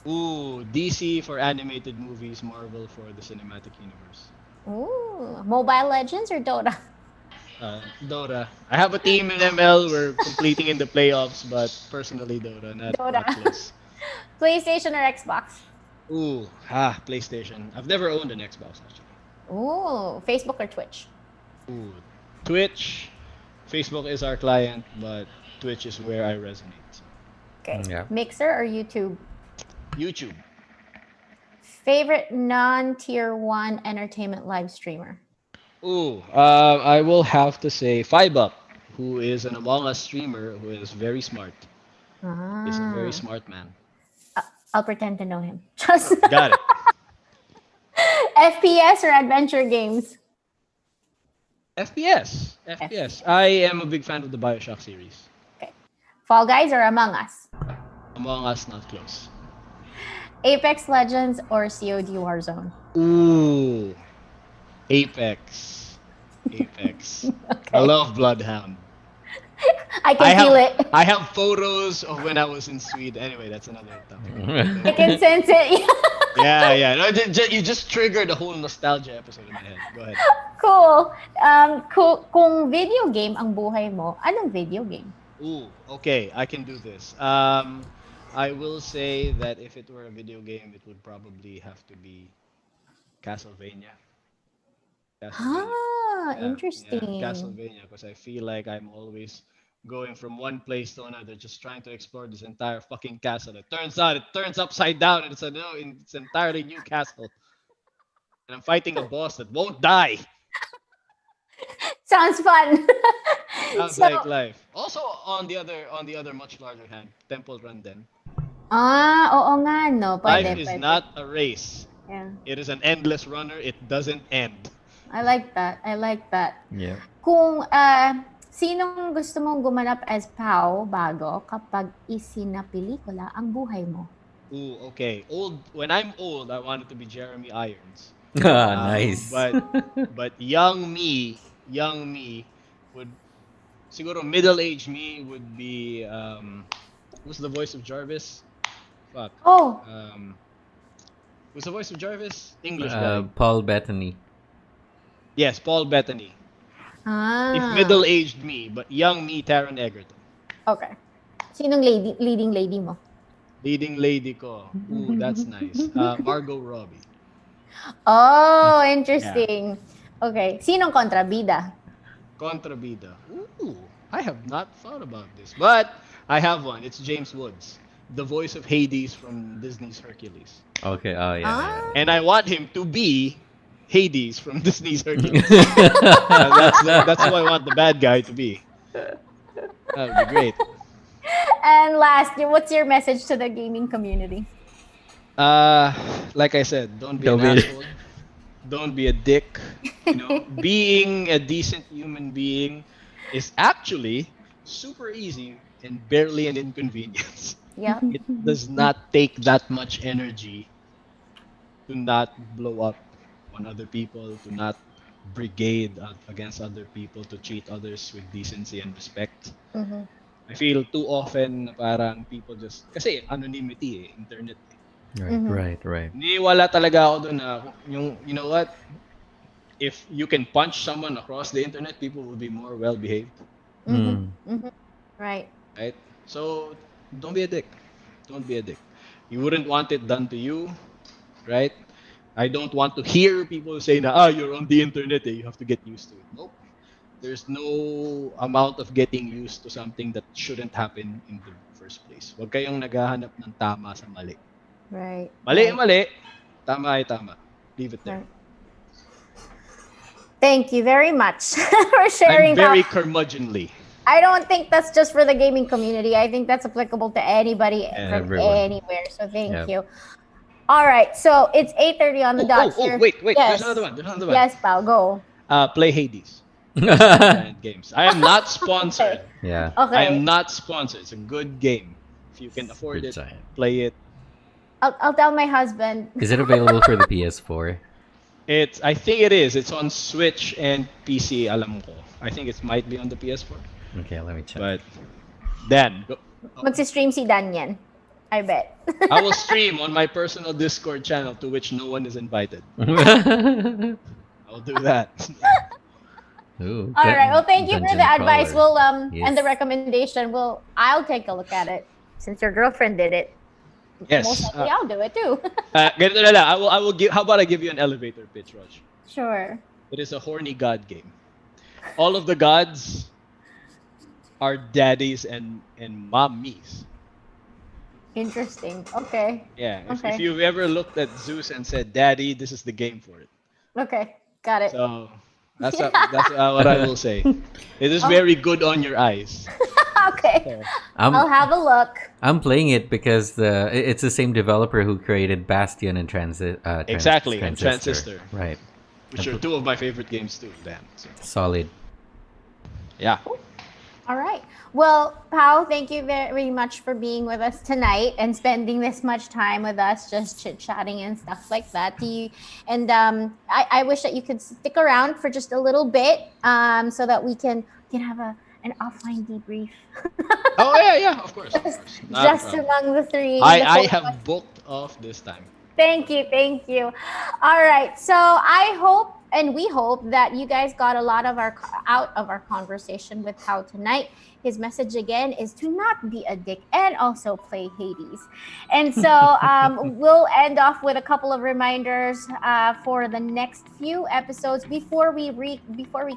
Ooh, DC for animated movies, Marvel for the cinematic universe. Ooh, Mobile Legends or Dota? Dota. I have a team in ML. We're completing in the playoffs, but personally, Dota, not close. PlayStation or Xbox? Ooh, PlayStation. I've never owned an Xbox actually. Ooh, Facebook or Twitch? Ooh, Twitch. Facebook is our client, but Twitch is where I resonate. So. Okay. Yeah. Mixer or YouTube? YouTube. Favorite non-tier 1 entertainment live streamer? Ooh, I will have to say Five Up, who is an Among Us streamer who is very smart. He's a very Ah, smart man. I'll pretend to know him. Just Got it. FPS or adventure games? FPS. FPS. FPS. I am a big fan of the Bioshock series. Okay. Fall Guys or Among Us? Among Us, not close. Apex Legends or COD Warzone? Ooh, Apex. Apex. I Okay. love Bloodhound. I can feel it. I have photos of when I was in Sweden. Anyway, that's another topic. I can sense it. Yeah. No, you just triggered a whole nostalgia episode in my head. Go ahead. Cool. Kung video game ang buhay mo, anong video game? Ooh, okay, I can do this. I will say that if it were a video game, it would probably have to be Castlevania. Ah, Yeah, interesting. Castlevania, because I feel like I'm always going from one place to another, just trying to explore this entire fucking castle. It turns out it turns upside down, and it's entirely new castle, and I'm fighting a boss that won't die. Sounds fun. Sounds So, like life. Also, on the other much larger hand, Temple Run then. oo nga, no. Life Pwede, is pwede. not a race. Yeah. It is an endless runner. It doesn't end. I like that. I like that. Yeah. Kung sinong gusto mong gumanap as Pao Bago kapag isinapelikula ang buhay mo? Ooh, okay. When I'm old, I want it to be Jeremy Irons. Nice. But young me would siguro middle-aged me would be who's the voice of Jarvis? Fuck. Oh, Who's the voice of Jarvis? English guy. Paul Bettany. Yes, Paul Bettany. If ah. middle-aged me, but young me, Taron Egerton. Okay. Sinong leading lady mo? Leading lady ko. Ooh, that's nice. Margot Robbie. Oh, interesting. Okay. Sinong kontrabida? Contrabida. Ooh, I have not thought about this, but I have one. It's James Woods, the voice of Hades from Disney's Hercules, Okay. Oh yeah. and I want him to be Hades from Disney's Hercules. That's who I want the bad guy to be. That would be great. And last, what's your message to the gaming community? Like I said, don't be Don't an be- asshole. Don't be a dick. You know, being a decent human being is actually super easy and barely an inconvenience. Yeah. It does not take that much energy to not blow up on other people, to not brigade against other people, to treat others with decency and respect. Mhm. I feel too often na parang people just, kasi anonymity internet. Right. Niniwala talaga ako doon na you know what? If you can punch someone across the internet, people will be more well behaved, Mm. Right. right? So don't be a dick. Don't be a dick. You wouldn't want it done to you, right? I don't want to hear people say na you're on the internet, you have to get used to it. Nope. There's no amount of getting used to something that shouldn't happen in the first place. Huwag kayong naghahanap ng tama sa mali. Right. Mali, right. mali. Tama ay tama. Leave it there. Right. Thank you very much for sharing I'm very that. curmudgeonly. I don't think that's just for the gaming community. I think that's applicable to anybody from Everyone. anywhere. So thank Yep. you. All right. So it's 8:30 on the dot. here. Wait. Yes. There's another one. Yes, Pao, go. Play Hades. Giant games. I am not sponsored. Yeah. Okay. I am not sponsored. It's a good game. If you can afford Good it, giant. play it. I'll tell my husband. Is it available for the PS4? I think it is. It's on Switch and PC, alam ko. I think it might be on the PS4. Okay, let me check. But Dan, go. Magsistream si Dan yan. I bet. I will stream on my personal Discord channel to which no one is invited. I'll do that. Ooh, All right. Well, thank you for Dungeon the advice. crawler. We'll and the Yes. recommendation. I'll take a look at it since your girlfriend did it. Yes. Most likely, I'll do it too. Ganito na lang. I will give. How about I give you an elevator pitch, Raj? Sure. It is a horny god game. All of the gods are daddies and mommies. Interesting. Okay. Yeah, if Okay. you've ever looked at Zeus and said, "Daddy, this is the game for it." Okay. Got it. So that's what I will say. It is Oh. very good on your eyes. Okay. So, I'll I'm have a look. I'm playing it because it's the same developer who created Bastion and Exactly, and Transistor. Right. which are two of my favorite games too. Damn. So, Solid. yeah. All right. Well, Pao, thank you very much for being with us tonight and spending this much time with us, just chit-chatting and stuff like that. I wish that you could stick around for just a little bit, so that we can have an offline debrief. Oh yeah, of course. Not a Just problem. among the three. I have booked off this time. Thank you. All right. So I hope and we hope that you guys got a lot of out of our conversation with Pao tonight. His message again is to not be a dick and also play Hades. And so we'll end off with a couple of reminders for the next few episodes before we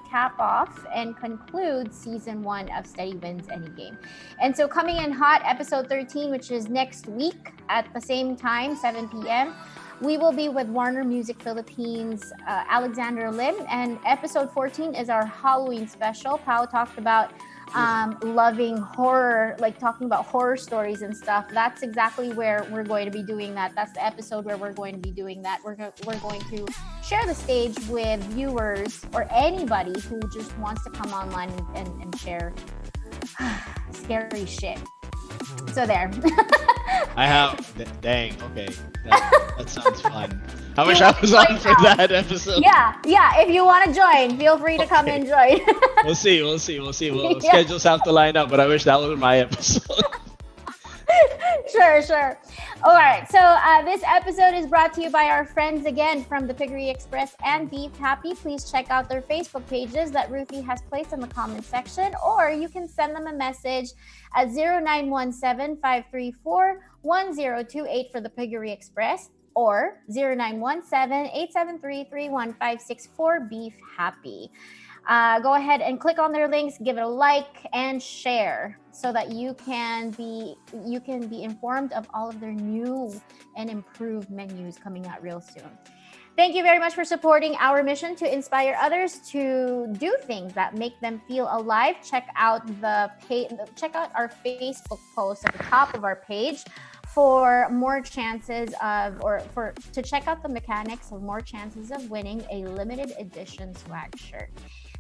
cap off and conclude season 1 of Steady Wins Any Game. And so coming in hot, episode 13, which is next week at the same time, 7 p.m. We will be with Warner Music Philippines, Alexander Lim, and episode 14 is our Halloween special. Pao talked about loving horror, like talking about horror stories and stuff. That's exactly where we're going to be doing that. That's the episode where we're going to be doing that. We're going to share the stage with viewers or anybody who just wants to come online and share scary shit. So there. I have. Dang. Okay. That sounds fun. I wish I was on for that episode. Yeah. If you want to join, feel free to come and join. We'll see. Well, schedules have to line up, but I wish that was my episode. Sure. All right. So this episode is brought to you by our friends again from the Piggery Express and Beef Happy. Please check out their Facebook pages that Ruthie has placed in the comment section, or you can send them a message at 0917-534-1028 for the Piggery Express, or 0917-873-31564 for Beef Happy. Go ahead and click on their links, give it a like and share so that you can be informed of all of their new and improved menus coming out real soon. Thank you very much for supporting our mission to inspire others to do things that make them feel alive. Check out our Facebook post at the top of our page for more chances to check out the mechanics of more chances of winning a limited edition swag shirt.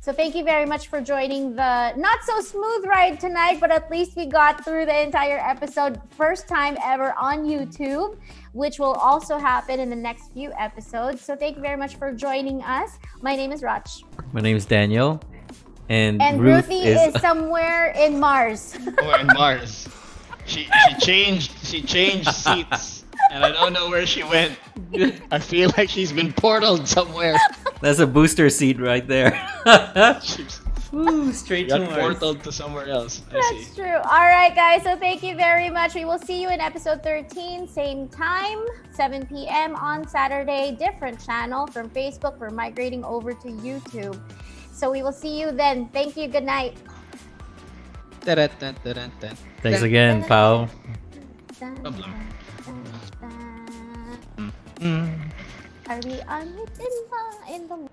So thank you very much for joining the not so smooth ride tonight, but at least we got through the entire episode, first time ever on YouTube, which will also happen in the next few episodes. So thank you very much for joining us. My name is Rach. My name is Daniel. And Ruthie is somewhere in Mars. Or in Mars. She changed seats, and I don't know where she went. I feel like she's been portaled somewhere. That's a booster seat right there. Woo, straight to Got Mars. portaled to somewhere else. That's true. All right, guys. So thank you very much. We will see you in episode 13, same time, 7 p.m. on Saturday. Different channel from Facebook. We're migrating over to YouTube. So we will see you then. Thank you. Good night. Thanks again, Pao. Problem. Are we on it in the